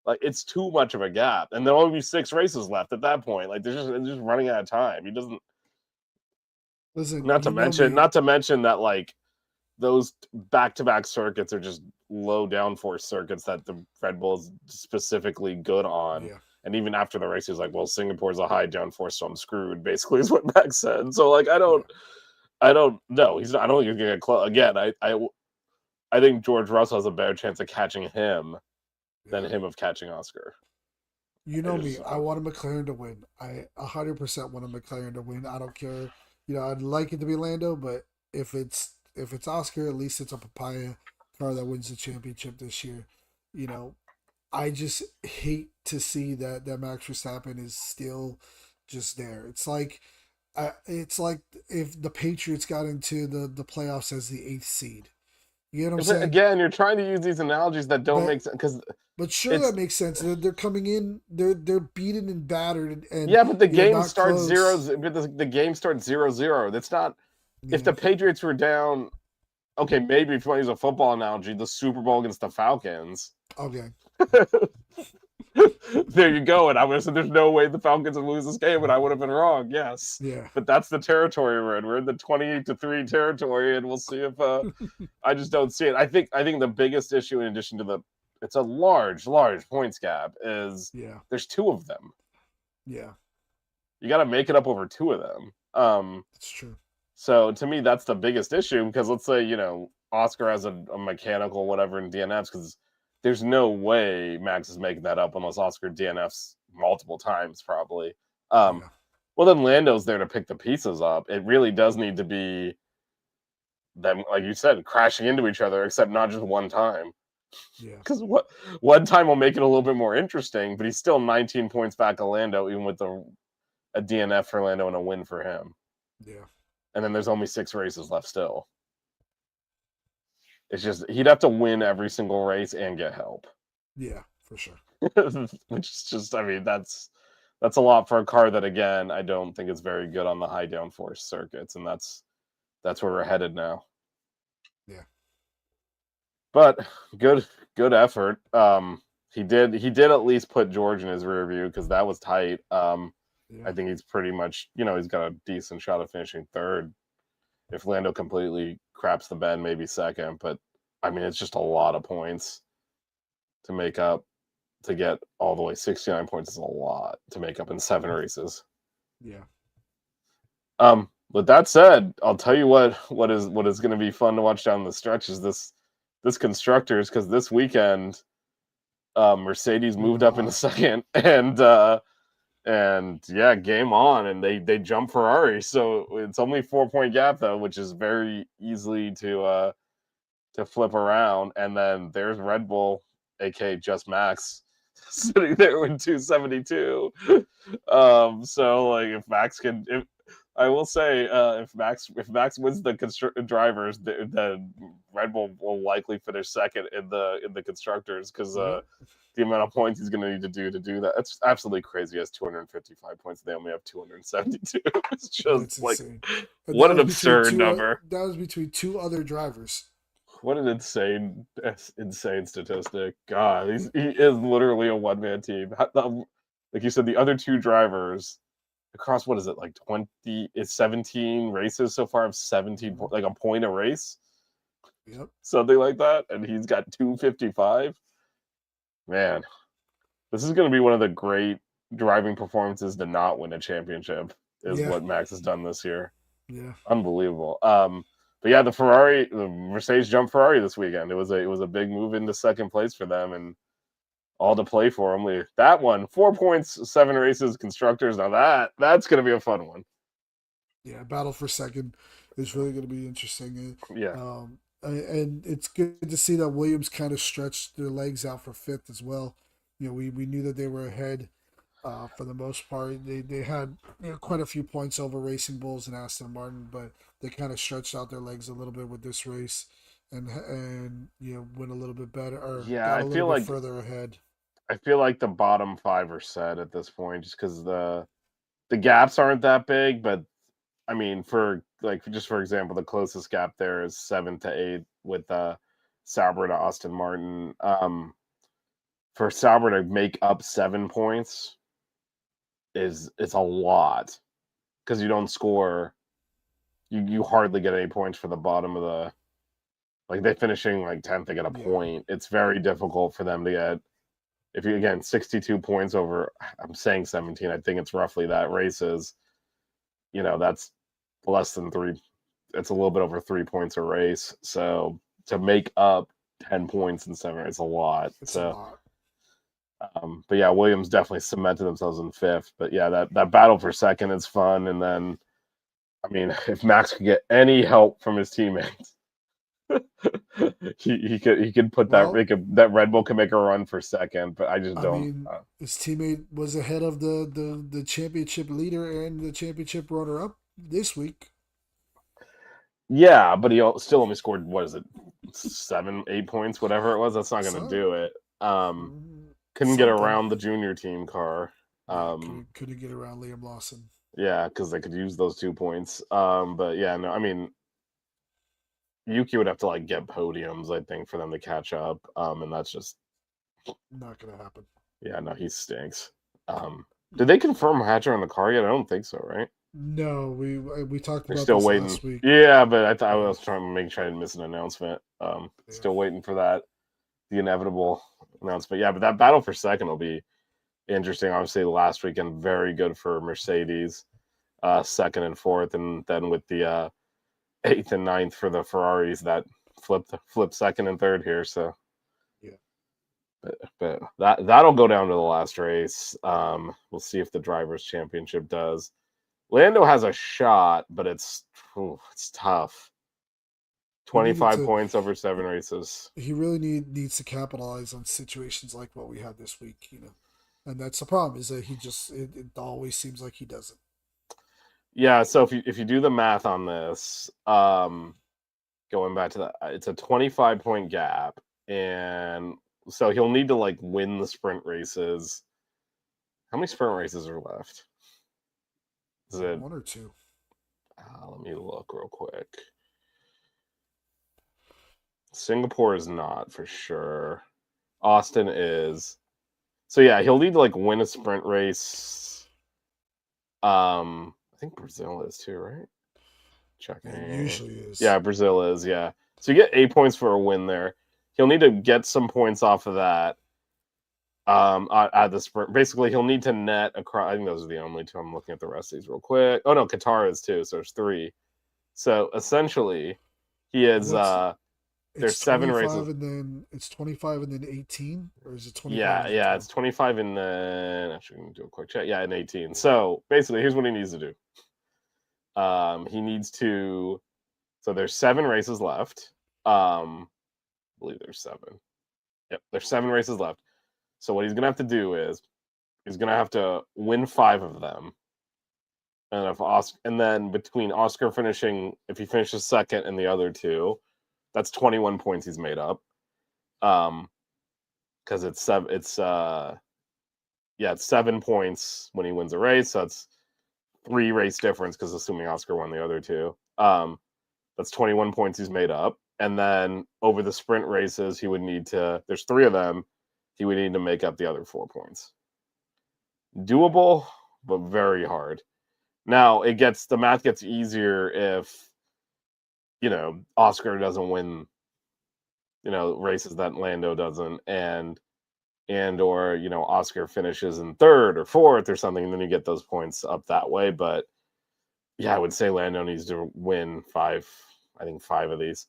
Like it's too much of a gap, and there'll only be 6 races left at that point. Like they're just running out of time. He doesn't. Listen, not to mention that like those back-to-back circuits are just low downforce circuits that the Red Bull is specifically good on. Yeah. And even after the race, he's like, well, Singapore's a high downforce, so I'm screwed, basically is what Max said. So like I don't know. I don't think he's gonna get close. Again, I think George Russell has a better chance of catching him than him of catching Oscar. You know me. I want a McLaren to win. I 100% want a McLaren to win. I don't care. I'd like it to be Lando, but if it's Oscar, at least it's a papaya car that wins the championship this year. I just hate to see that Max Verstappen is still just there. It's like if the Patriots got into the playoffs as the 8th seed. You know what I'm saying? Again, you're trying to use these analogies that don't make sense But sure, that makes sense. They're coming in. They're beaten and battered. And yeah, but the game starts close. 0. But the game starts 0-0. That's not. Yeah. If the Patriots were down, okay, maybe if you want to use a football analogy, the Super Bowl against the Falcons. Okay. There you go. And I would have said there's no way the Falcons would lose this game, and I would have been wrong. Yes. Yeah. But that's the territory we're in. We're in the 28-3 territory, and we'll see if I just don't see it. I think the biggest issue, in addition to it's a large points gap, is there's 2 of them. Yeah. You got to make it up over 2 of them. That's true. So to me, that's the biggest issue, because let's say, Oscar has a mechanical whatever in DNFs, because there's no way Max is making that up unless Oscar DNFs multiple times, probably. Well, then Lando's there to pick the pieces up. It really does need to be them, like you said, crashing into each other, except not just one time. Yeah. Because one time will make it a little bit more interesting, but he's still 19 points back of Lando, even with a DNF for Lando and a win for him. Yeah. And then there's only 6 races left still. It's just he'd have to win every single race and get help. Yeah, for sure. Which is just, I mean, that's a lot for a car that, again, I don't think is very good on the high downforce circuits, and that's where we're headed now. Yeah. But good effort. He did at least put George in his rear view because that was tight. Yeah. I think he's pretty much, he's got a decent shot of finishing third. If Lando completely craps the bend, maybe second. But I mean, it's just a lot of points to make up. To get all the way 69 points is a lot to make up in 7 races. Yeah. With that said, I'll tell you what is going to be fun to watch down the stretch is this constructors, because this weekend Mercedes moved up into second, and yeah, game on, and they jump Ferrari. So it's only 4-point gap though, which is very easily to flip around. And then there's Red Bull, aka just Max, sitting there with 272. So like if Max can, I will say, if Max wins the drivers, then Red Bull will likely finish second in the constructors, because the amount of points he's going to need to do that. It's absolutely crazy. He has 255 points. They only have 272. It's just like, what an absurd number. That was between 2 other drivers. What an insane statistic. God, he is literally a one-man team. Like you said, the other 2 drivers across, what is it, like 17 races so far, of 17, like a point a race? Yep. Something like that. And he's got 255. Man, this is going to be one of the great driving performances to not win a championship, is what Max has done this year. Yeah. Unbelievable. But yeah, the Mercedes jumped Ferrari this weekend. It was a big move into second place for them, and all to play for them. That one, 4 points, 7 races, constructors. Now that's going to be a fun one. Yeah, battle for second is really going to be interesting. Yeah. And it's good to see that Williams kind of stretched their legs out for 5th as well. We knew that they were ahead for the most part. They had quite a few points over Racing Bulls and Aston Martin, but they kind of stretched out their legs a little bit with this race, and went a little bit better, or got a little bit further ahead. I feel like the bottom 5 are set at this point, just because the gaps aren't that big. But I mean, for example, the closest gap there is 7 to 8 with Sauber to Aston Martin. For Sauber to make up 7 points it's a lot, because you don't score. You hardly get any points for the bottom of the, like, they finishing like 10th, they get a point. It's very difficult for them to get, if you, again, 62 points over, I'm saying 17, I think it's roughly that, races, that's less than 3. It's a little bit over 3 points a race. So to make up 10 points in 7, it's a lot. It's a lot. But yeah, Williams definitely cemented themselves in 5th. But yeah, that battle for second is fun. And then, I mean, if Max could get any help from his teammates, he could put that Red Bull can make a run for second. But I just don't. I mean, his teammate was ahead of the championship leader and the championship runner-up this week. Yeah, but he still only scored, what is it, 7, 8 points, whatever it was. That's not going to do it. Couldn't get around the junior team car. Couldn't get around Liam Lawson. Yeah, because they could use those 2 points. But yeah, no, I mean, Yuki would have to like get podiums, I think, for them to catch up. And that's just not going to happen. Yeah, no, he stinks. Did they confirm Hatcher on the car yet? I don't think so, right? No, we talked about still this waiting. last week. Yeah, but I thought I was trying to make sure I didn't miss an announcement. Still waiting for that, the inevitable announcement. Yeah, but that battle for second will be interesting. Obviously, last weekend very good for Mercedes, 2nd and 4th, and then with the 8th and 9th for the Ferraris that flip 2nd and 3rd here. So yeah, but that'll go down to the last race. We'll see if the Drivers' Championship does. Lando has a shot, but it's tough. 25 points over 7 races. He really needs to capitalize on situations like what we had this week, and that's the problem, is that he just it always seems like he doesn't. Yeah, so if you do the math on this, going back to that, it's a 25-point gap, and so he'll need to like win the sprint races. How many sprint races are left? Is it 1 or 2? let me look real quick. Singapore is not for sure. Austin is. So yeah, he'll need to like win a sprint race. I think Brazil is too, right? Checking. It usually is. Yeah, Brazil is, yeah. So you get 8 points for a win there. He'll need to get some points off of that. At the sprint. Basically, he'll need to net across. I think those are the only two. I'm looking at the rest of these real quick. Oh no, Qatar is too, so there's 3. So essentially, he is there's 7 races. And then it's 25 and then 18, or is it 25? Yeah, it's 25 and then actually I'm gonna do a quick check. Yeah, and 18. So basically, here's what he needs to do. He needs to. So there's 7 races left. I believe there's 7. Yep, there's 7 races left. So what he's gonna have to do is he's gonna have to win 5 of them. And then between Oscar finishing, if he finishes second and the other 2, that's 21 points he's made up. Because it's 7 points when he wins a race. So that's 3 race difference. Because assuming Oscar won the other 2, that's 21 points he's made up. And then over the sprint races, he would need to. There's 3 of them. He would need to make up the other 4 points. Doable, but very hard. Now the math gets easier if Oscar doesn't win races that Lando doesn't, and or Oscar finishes in 3rd or 4th or something, and then you get those points up that way. But yeah, I would say Lando needs to win 5 of these.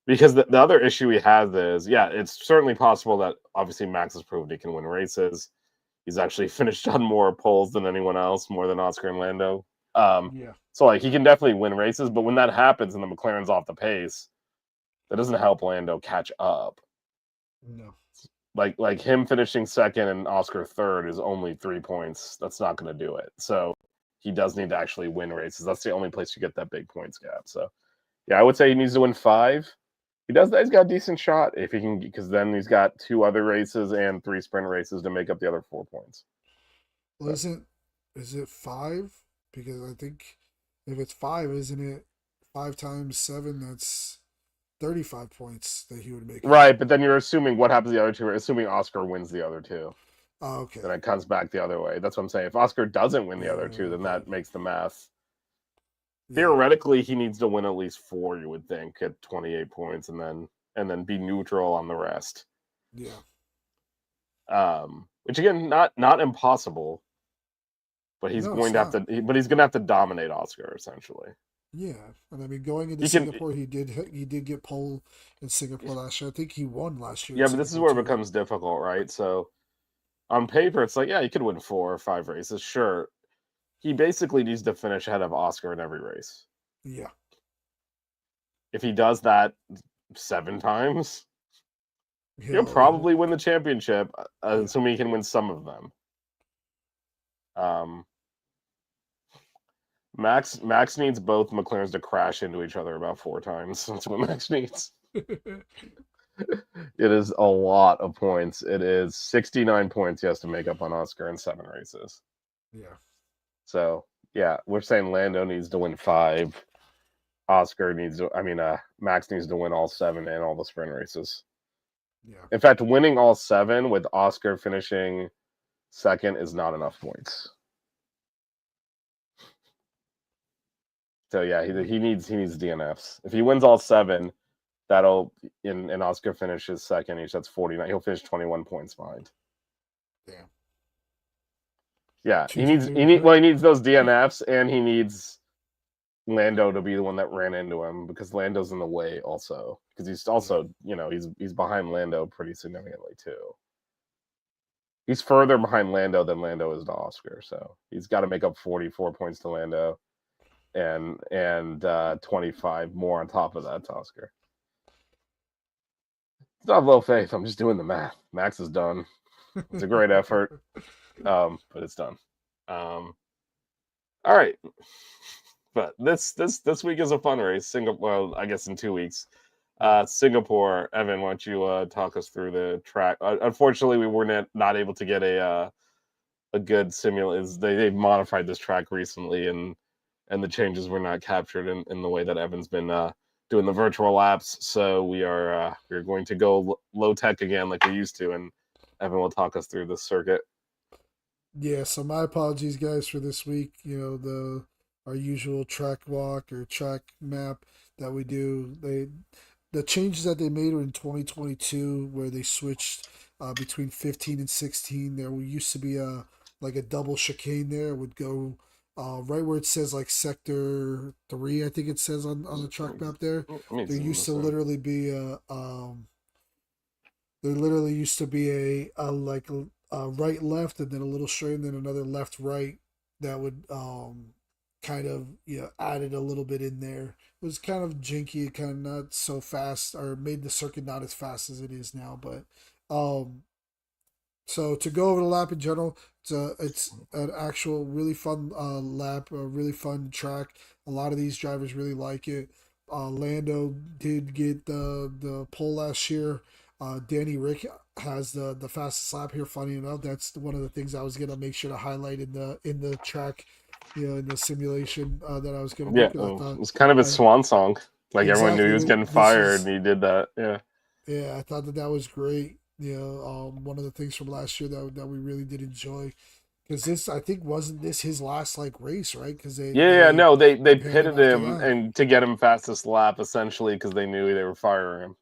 Because the other issue he has is, it's certainly possible that obviously Max has proved he can win races. He's actually finished on more poles than anyone else, more than Oscar and Lando. So like he can definitely win races, but when that happens and the McLaren's off the pace, that doesn't help Lando catch up. No. Like him finishing second and Oscar 3rd is only 3 points. That's not going to do it. So he does need to actually win races. That's the only place you get that big points gap. So yeah, I would say he needs to win 5. He does that. He's got a decent shot if he can, because then he's got 2 other races and 3 sprint races to make up the other 4 points. Well, is it 5? Because I think if it's 5, isn't it 5 times 7? That's 35 points that he would make. Right, but then you're assuming what happens to the other 2. Assuming Oscar wins the other 2. Oh, okay. Then it comes back the other way. That's what I'm saying. If Oscar doesn't win the other 2, then that makes the math. Theoretically, he needs to win at least 4, you would think, at 28 points, and then be neutral on the rest. Yeah. Which again, not impossible, but he's going to have to. But he's going to have to dominate Oscar essentially. Yeah, and I mean, going into Singapore, he did get pole in Singapore last year. I think he won last year. Yeah, but this is where it becomes difficult, right? So on paper, it's like, yeah, he could win 4 or 5 races, sure. He basically needs to finish ahead of Oscar in every race. Yeah. If he does that 7 times, he'll probably win the championship, assuming he can win some of them. Max needs both McLarens to crash into each other about 4 times. That's what Max needs. It is a lot of points. It is 69 points he has to make up on Oscar in 7 races. Yeah. So, yeah, we're saying Lando needs to win 5. Max needs to win all 7 and all the sprint races. Yeah. In fact, winning all 7 with Oscar finishing second is not enough points. So yeah, he needs DNFs. If he wins all 7, that'll and Oscar finishes second. That's 49. He'll finish 21 points behind. Damn. Yeah, he needs those DNFs, and he needs Lando to be the one that ran into him, because Lando's in the way also, because he's also he's behind Lando pretty significantly too. He's further behind Lando than Lando is to Oscar, so he's got to make up 44 points to Lando, and 25 more on top of that to Oscar. It's not low faith. I'm just doing the math. Max is done. It's a great effort. But it's done. All right. But this week is a fun race. Singapore, well, I guess in 2 weeks. Singapore. Evan, why don't you talk us through the track? Unfortunately, we were not able to get a good simulator. They modified this track recently, and the changes were not captured in the way that Evan's been doing the virtual laps. So we're going to go low tech again like we used to, and Evan will talk us through this circuit. Yeah, so my apologies, guys, for this week. You know, the our usual track walk or track map that we do. The changes that they made were in 2022, where they switched between 15 and 16. There used to be a like a double chicane there. It would go right where it says like sector 3, I think it says on the track map there. Let me There zoom used to this in. literally be there literally used to be a right left and then a little straight and then another left right that would kind of added a little bit in there. It was kind of jinky, kind of not so fast, or made the circuit not as fast as it is now. But um, so to go over the lap in general, it's an actual really fun lap, a really fun track. A lot of these drivers really like it. Lando did get the pole last year. Danny Rick has the fastest lap here. Funny enough, that's one of the things I was gonna make sure to highlight in the track, in the simulation that I was gonna do Yeah, because I thought it's kind of his I swan song. Like everyone knew he was exactly getting this fired, was and he did that. Yeah, yeah, I thought that that was great. One of the things from last year that we really did enjoy because this I think wasn't this his last like race, right? Because yeah. they No, they paired him pitted after him that. and to get him fastest lap essentially because they knew they were firing him.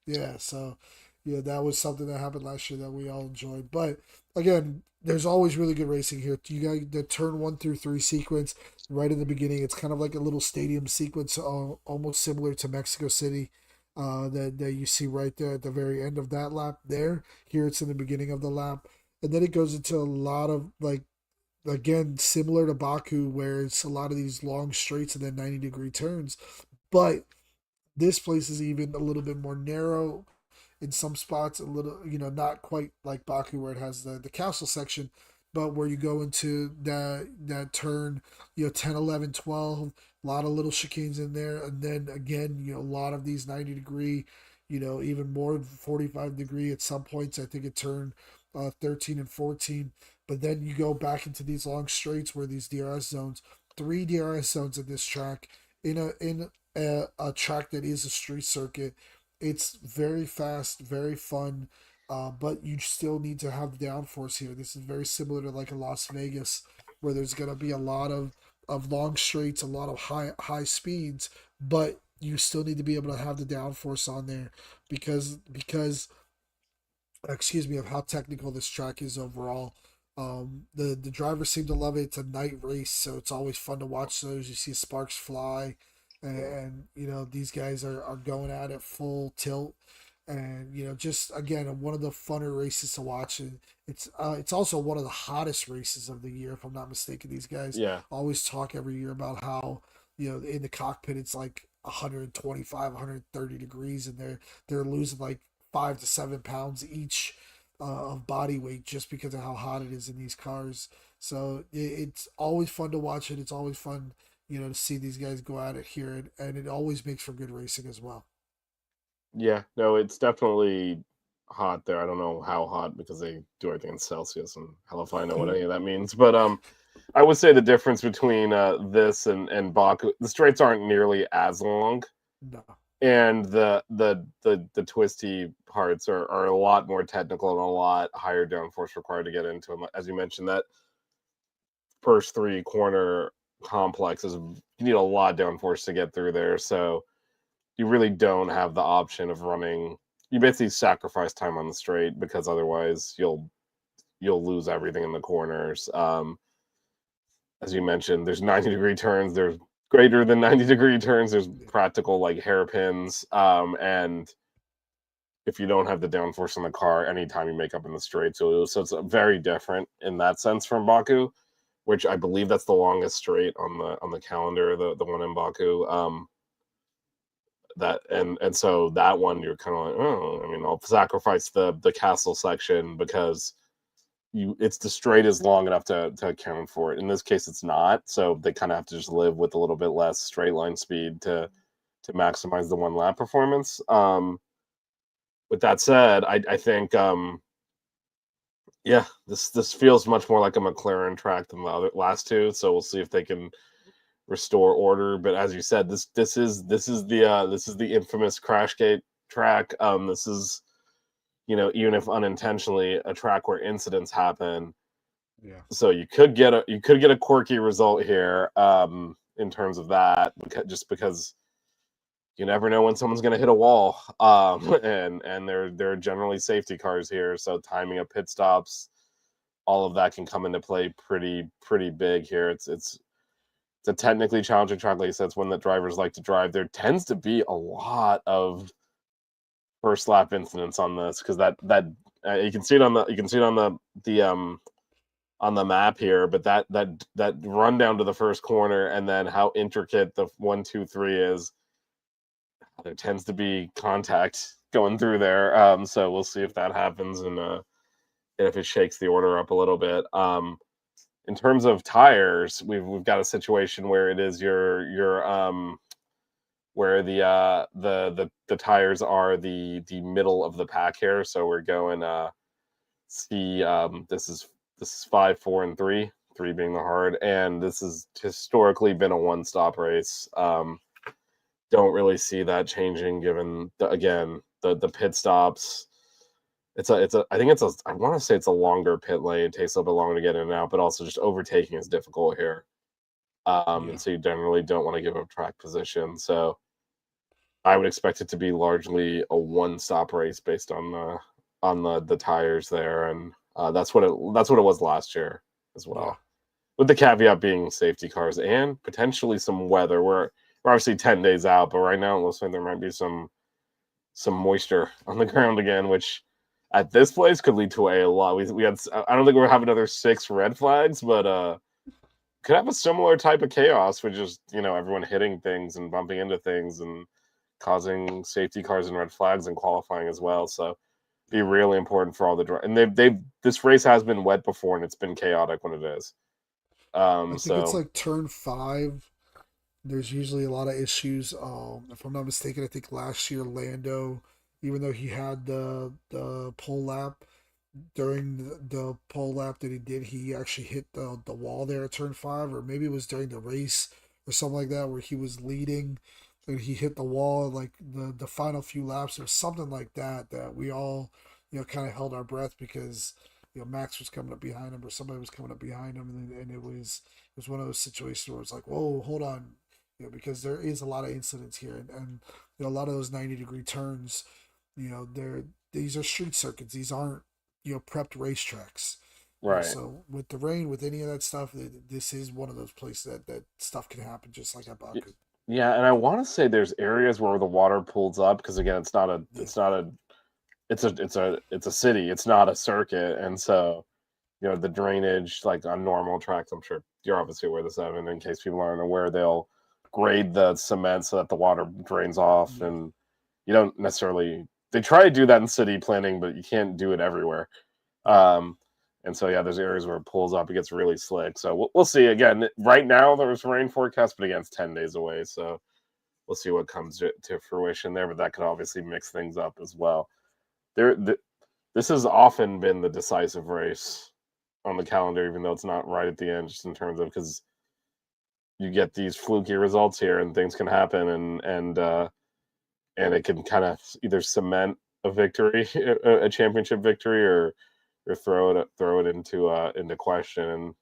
Yeah, so yeah, that was something that happened last year that we all enjoyed. But again, there's always really good racing here. You got the turn 1 through 3 sequence right in the beginning. It's kind of like a little stadium sequence, almost similar to Mexico City, that you see right there at the very end of that lap. There, here it's in the beginning of the lap, and then it goes into a lot of like again similar to Baku, where it's a lot of these long straights and then 90-degree turns, but this place is even a little bit more narrow in some spots, a little, not quite like Baku where it has the castle section, but where you go into that turn, 10, 11, 12, a lot of little chicanes in there. And then again, a lot of these 90-degree, even more 45-degree at some points. I think it turned 13 and 14. But then you go back into these long straights where these DRS zones, 3 DRS zones at this track in a track that is a street circuit. It's very fast, very fun, but you still need to have the downforce here. This is very similar to like a Las Vegas, where there's gonna be a lot of long straights, a lot of high speeds, but you still need to be able to have the downforce on there because excuse me, of how technical this track is overall. The drivers seem to love it. It's a night race, so it's always fun to watch those. You see sparks fly, and these guys are going at it full tilt, and just again one of the funner races to watch. And it's also one of the hottest races of the year, if I'm not mistaken. These guys Yeah, always talk every year about how in the cockpit it's like 125, 130 degrees, and they're losing like 5 to 7 pounds each of body weight just because of how hot it is in these cars. So it's always fun to watch it. It's always fun, to see these guys go at it here, and it always makes for good racing as well. yeah. No, it's definitely hot there. I don't know how hot because they do everything in Celsius, and hell if I know what any of that means. But I would say the difference between this and Baku, the straights aren't nearly as long, No. and the twisty parts are a lot more technical and a lot higher downforce required to get into them. As you mentioned, that first three corner complexes, you need a lot of downforce to get through there. So you really don't have the option of running. You basically sacrifice time on the straight because otherwise you'll lose everything in the corners. As you mentioned, there's 90-degree turns. There's greater than 90-degree turns. There's practical like hairpins. And if you don't have the downforce in the car, anytime you make up in the straight, so it's very different in that sense from Baku, which I believe that's the longest straight on the calendar, the one in Baku. That and so that one you're kind of like, oh, I mean, I'll sacrifice the castle section because it's the straight is long enough to account for it. In this case, it's not, so they kind of have to just live with a little bit less straight line speed to maximize the one lap performance. With that said, I think yeah, this feels much more like a McLaren track than the other last two. So we'll see if they can restore order. But as you said, this is the infamous Crashgate track. This is, even if unintentionally, a track where incidents happen. Yeah. So you could get a quirky result here, in terms of that, just because you never know when someone's going to hit a wall. And they're generally safety cars here, so timing of pit stops, all of that can come into play pretty big here. It's a technically challenging track, like you said. It's one that drivers like to drive. There tends to be a lot of first lap incidents on this, because that you can see it on the map here, but that run down to the first corner, and then how intricate the 1, 2, 3 is. There tends to be contact going through there, so we'll see if that happens, and if it shakes the order up a little bit. In terms of tires, we've got a situation where it is your where the tires are the middle of the pack here. So we're going this is 5, 4, and 3. 3 being the hard, and this has historically been a one-stop race. Don't really see that changing, given the pit stops. I want to say it's a longer pit lane. It takes a little bit longer to get in and out, but also just overtaking is difficult here. And so you generally don't want to give up track position. So I would expect it to be largely a one-stop race based on the tires there, and that's what it was last year as well. Yeah. With the caveat being safety cars and potentially some weather. We're obviously 10 days out, but right now it looks like there might be some moisture on the ground again, which at this place could lead to a lot. We had, I don't think we'll have another 6 red flags, but could have a similar type of chaos with just, everyone hitting things and bumping into things and causing safety cars and red flags and qualifying as well. So be really important for all the and this race has been wet before, and it's been chaotic when it is. I think it's like turn 5. There's usually a lot of issues. If I'm not mistaken, I think last year Lando, even though he had the pole lap, during the pole lap that he did, he actually hit the wall there at turn 5, or maybe it was during the race or something like that, where he was leading and he hit the wall like the final few laps or something like that. That we all kind of held our breath, because Max was coming up behind him, or somebody was coming up behind him, and it was one of those situations where it's like, whoa, hold on, because there is a lot of incidents here, and a lot of those 90-degree turns, these are street circuits. These aren't prepped racetracks. right. So with the rain, with any of that stuff, this is one of those places that stuff can happen, just like at Baku. Yeah, and I want to say there's areas where the water pools up, because again, it's a city. It's not a circuit, and so the drainage, like on normal tracks, I'm sure you're obviously aware of this, Evan. In case people aren't aware, they'll grade the cement so that the water drains off, and you don't necessarily. They try to do that in city planning, but you can't do it everywhere. And so there's areas where it pulls up, it gets really slick. So we'll see. Again, right now there's rain forecast, but again, it's 10 days away, so we'll see what comes to fruition there. But that could obviously mix things up as well. This has often been the decisive race on the calendar, even though it's not right at the end, just in terms of, because you get these fluky results here and things can happen, and it can kind of either cement a victory, a championship victory, or throw it into question.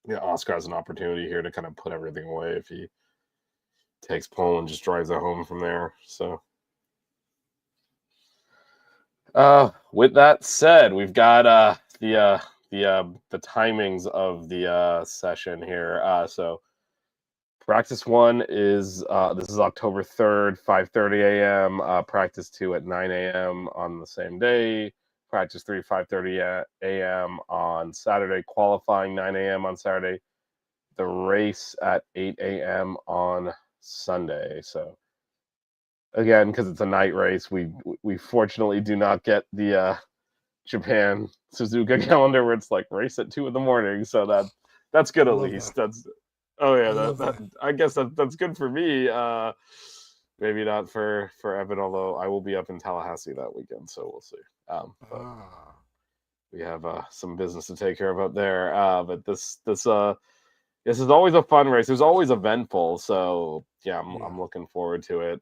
And Oscar has an opportunity here to kind of put everything away if he takes pole and just drives it home from there. So with that said, we've got the timings of the session here. So practice 1 is this is October 3rd, 5:30 a.m. Practice 2 at 9 a.m. on the same day. Practice 3, 5:30 a.m. on Saturday. Qualifying 9 a.m. on Saturday. The race at 8 a.m. on Sunday. So again, because it's a night race, we fortunately do not get the Japan Suzuka calendar where it's like race at 2 a.m. So that's good I at love least. that. That's oh yeah, I love that that. I guess that's good for me. Maybe not for Evan, although I will be up in Tallahassee that weekend, so we'll see. But Ah, we have some business to take care of up there. But this is always a fun race. It's always eventful, so yeah, yeah. I'm looking forward to it.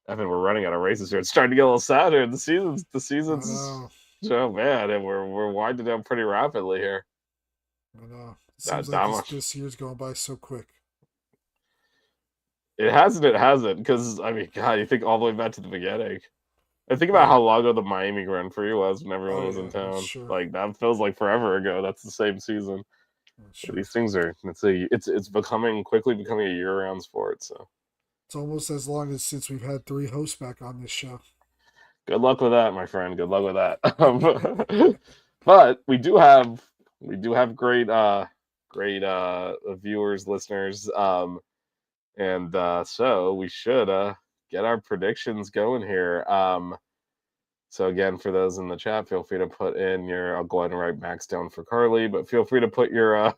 Evan, we're running out of races here. It's starting to get a little sad here. The I season's know. oh man, and we're winding down pretty rapidly here. I know. It seems That like that this much. this year's going by so quick. It hasn't. It hasn't. Because I mean, God, you think all the way back to the beginning. I think about Yeah. how long ago the Miami Grand Prix was when everyone Oh was in yeah, that's town. true. Like that feels like forever ago. That's the same season. That's But true. these things are. It's becoming quickly becoming a year-round sport. So It's almost as long as since we've had three hosts back on this show. good luck with that, my friend. Good luck with that. But we do have great viewers, listeners, and so we should get our predictions going here. So again, for those in the chat, feel free to put in your. I'll go ahead and write Max down for Carly, but feel free to put your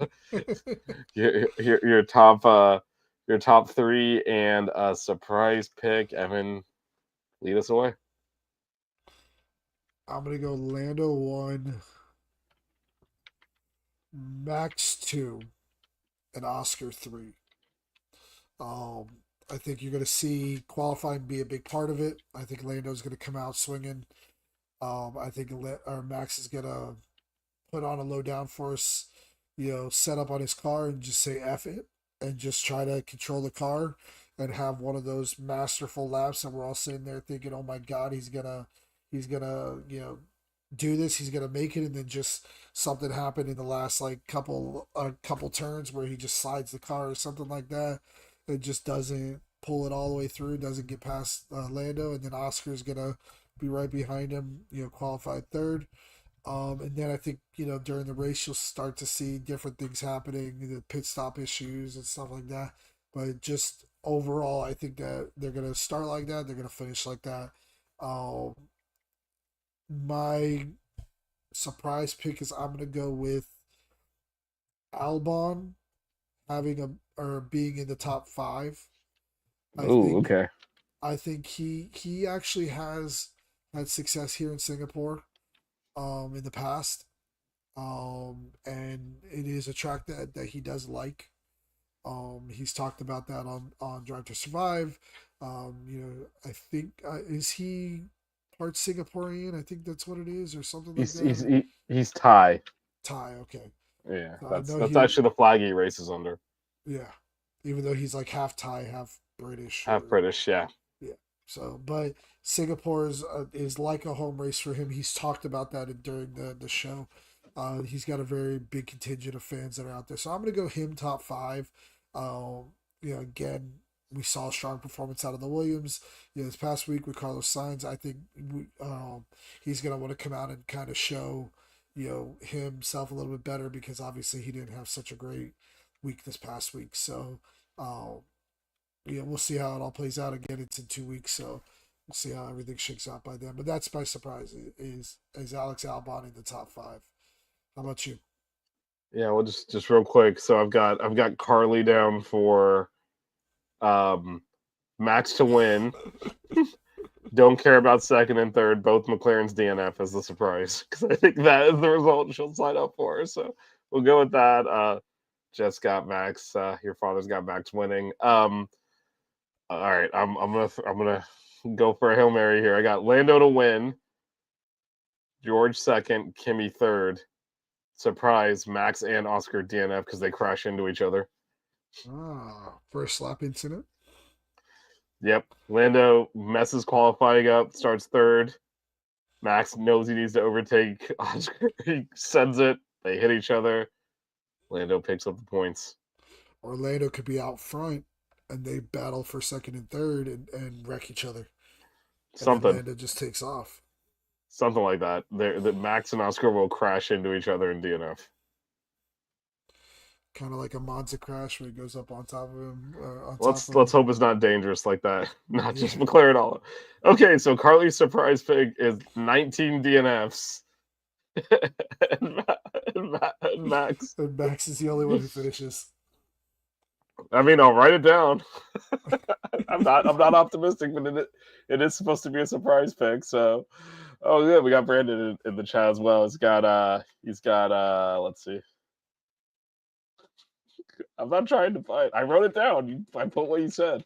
your top three and a surprise pick. Evan, lead us away. I'm gonna go Lando 1, Max 2, and Oscar 3. Um, I think you're gonna see qualifying be a big part of it. I think Lando's gonna come out swinging. I think Max is gonna put on a low down force, set up on his car and just say F it and just try to control the car and have one of those masterful laps. And we're all sitting there thinking, oh my God, he's gonna, do this. He's gonna make it. And then just something happened in the last like couple turns where he just slides the car or something like that. It just doesn't pull it all the way through, doesn't get past Lando. And then Oscar's gonna be right behind him, qualified third. And then I think, during the race, you'll start to see different things happening, the pit stop issues and stuff like that. But just overall, I think that they're going to start like that. They're going to finish like that. Um, my surprise pick is I'm going to go with Albon having or being in the top five. I Oh, think okay. I think he actually has had success here in Singapore in the past. And it is a track that he does like. He's talked about that on Drive to Survive. I think is he part Singaporean? I think that's what it is, or something like He's that. he's he, he's Thai. Thai, okay. Yeah, So I that's know that's he, actually the flag he races under. yeah. Even though he's like half Thai, half British, Half or British, yeah. yeah. So, but Singapore is like a home race for him. He's talked about that during the show. He's got a very big contingent of fans that are out there. So I'm gonna go him top five. Again, we saw a strong performance out of the Williams. This past week with Carlos Sainz, I think he's gonna want to come out and kind of show himself a little bit better because obviously he didn't have such a great week this past week. So. Um, we'll see how it all plays out. Again, it's in 2 weeks, so we'll see how everything shakes out by then. But that's my surprise is Alex Albon in the top five. How about you? Yeah, well, just real quick. So I've got Carly down for um, Max to win. Don't care about second and third. Both McLaren's DNF as the surprise because I think that is the result she'll sign up for. So we'll go with that. Jess got Max. Your father's got Max winning. All right, I'm gonna go for a Hail Mary here. I got Lando to win, George second, Kimmy third. Surprise, Max and Oscar DNF because they crash into each other. First lap incident. Yep. Lando messes qualifying up, starts third. Max knows he needs to overtake Oscar. He sends it. They hit each other. Lando picks up the points. Orlando could be out front and they battle for second and third and wreck each other. And then Something. Lando just takes off. Something like that. The Max and Oscar will crash into each other in DNF. kind of like a Monza crash where he goes up on top of him, Let's hope it's not dangerous like that. Not Yeah. just McLaren all. Okay, so Carly's surprise pick is 19 DNFs. and Max. And Max is the only one who finishes. I mean, I'll write it down. I'm not optimistic, but it is supposed to be a surprise pick. So, oh yeah, we got Brandon in the chat as well. He's got let's see. I'm not trying to fight. I wrote it down. I put what you said.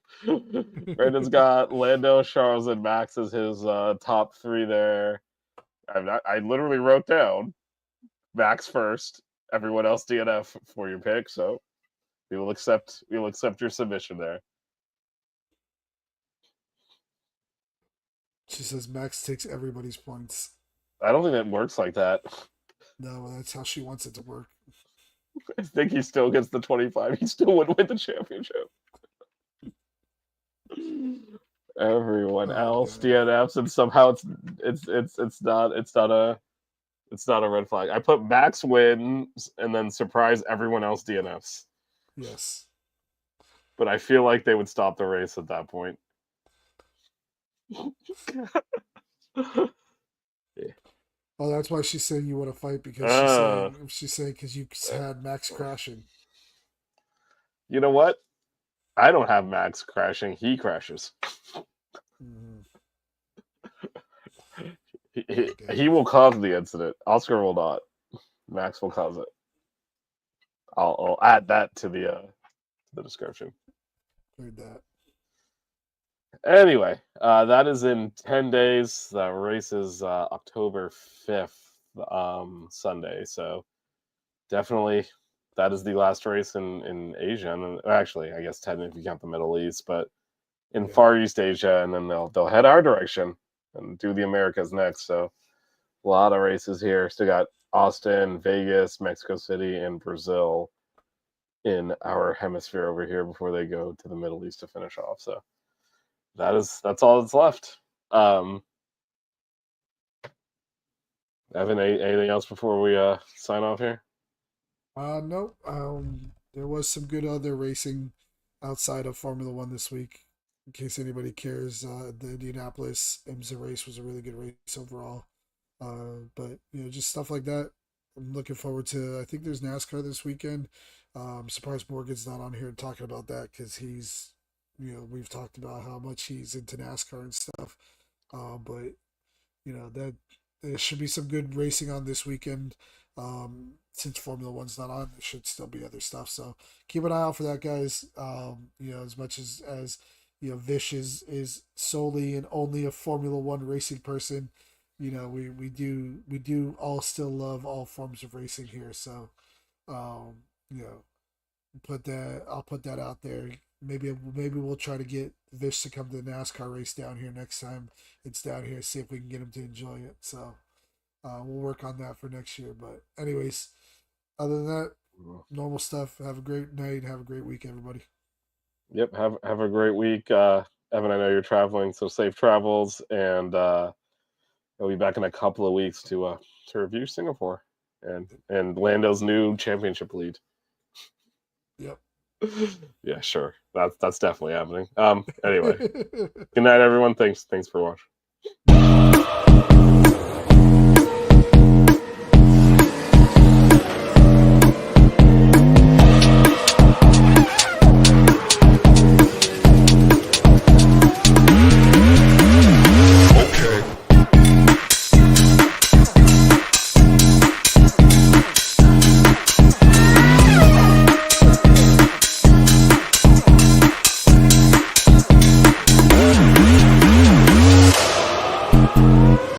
Brandon's got Lando, Charles, and Max as his top three there. I literally wrote down Max first, everyone else DNF for your pick. So we will accept your submission there. She says Max takes everybody's points. I don't think it works like that. No, that's how she wants it to work. I think he still gets the 25. He still would win the championship. Everyone else DNFs, and somehow it's not a red flag. I put Max wins and then surprise everyone else DNFs. Yes. But I feel like they would stop the race at that point. Oh, that's why she's saying you want to fight, because she's saying because you had Max crashing. You know what? I don't have Max crashing. He crashes. Mm-hmm. He will cause the incident. Oscar will not. Max will cause it. I'll add that to the description. Heard that. Anyway, that is in 10 days. The race is October 5th, Sunday. So definitely that is the last race in Asia. And actually, I guess technically if you count the Middle East, but in Far East Asia, and then they'll head our direction and do the Americas next. So a lot of races here. Still got Austin, Vegas, Mexico City, and Brazil in our hemisphere over here before they go to the Middle East to finish off. So that's all that's left. Evan, anything else before we sign off here? No. There was some good other racing outside of Formula One this week. In case anybody cares, the Indianapolis IMSA race was a really good race overall. But just stuff like that. I'm looking forward to. I think there's NASCAR this weekend. I'm surprised Morgan's not on here talking about that, because he's, we've talked about how much he's into NASCAR and stuff. But that there should be some good racing on this weekend. Since Formula One's not on, there should still be other stuff. So keep an eye out for that, guys. As much as Vish is solely and only a Formula One racing person. We do all still love all forms of racing here. So, I'll put that out there. Maybe we'll try to get Vish to come to the NASCAR race down here next time it's down here. See if we can get him to enjoy it. So, we'll work on that for next year. But anyways, other than that, normal stuff. Have a great night. Have a great week, everybody. Yep. Have a great week, Evan. I know you're traveling, so safe travels, and I'll be back in a couple of weeks to review Singapore and Lando's new championship lead. Yep. Yeah, sure. That's definitely happening. Anyway, good night, everyone. Thanks for watching.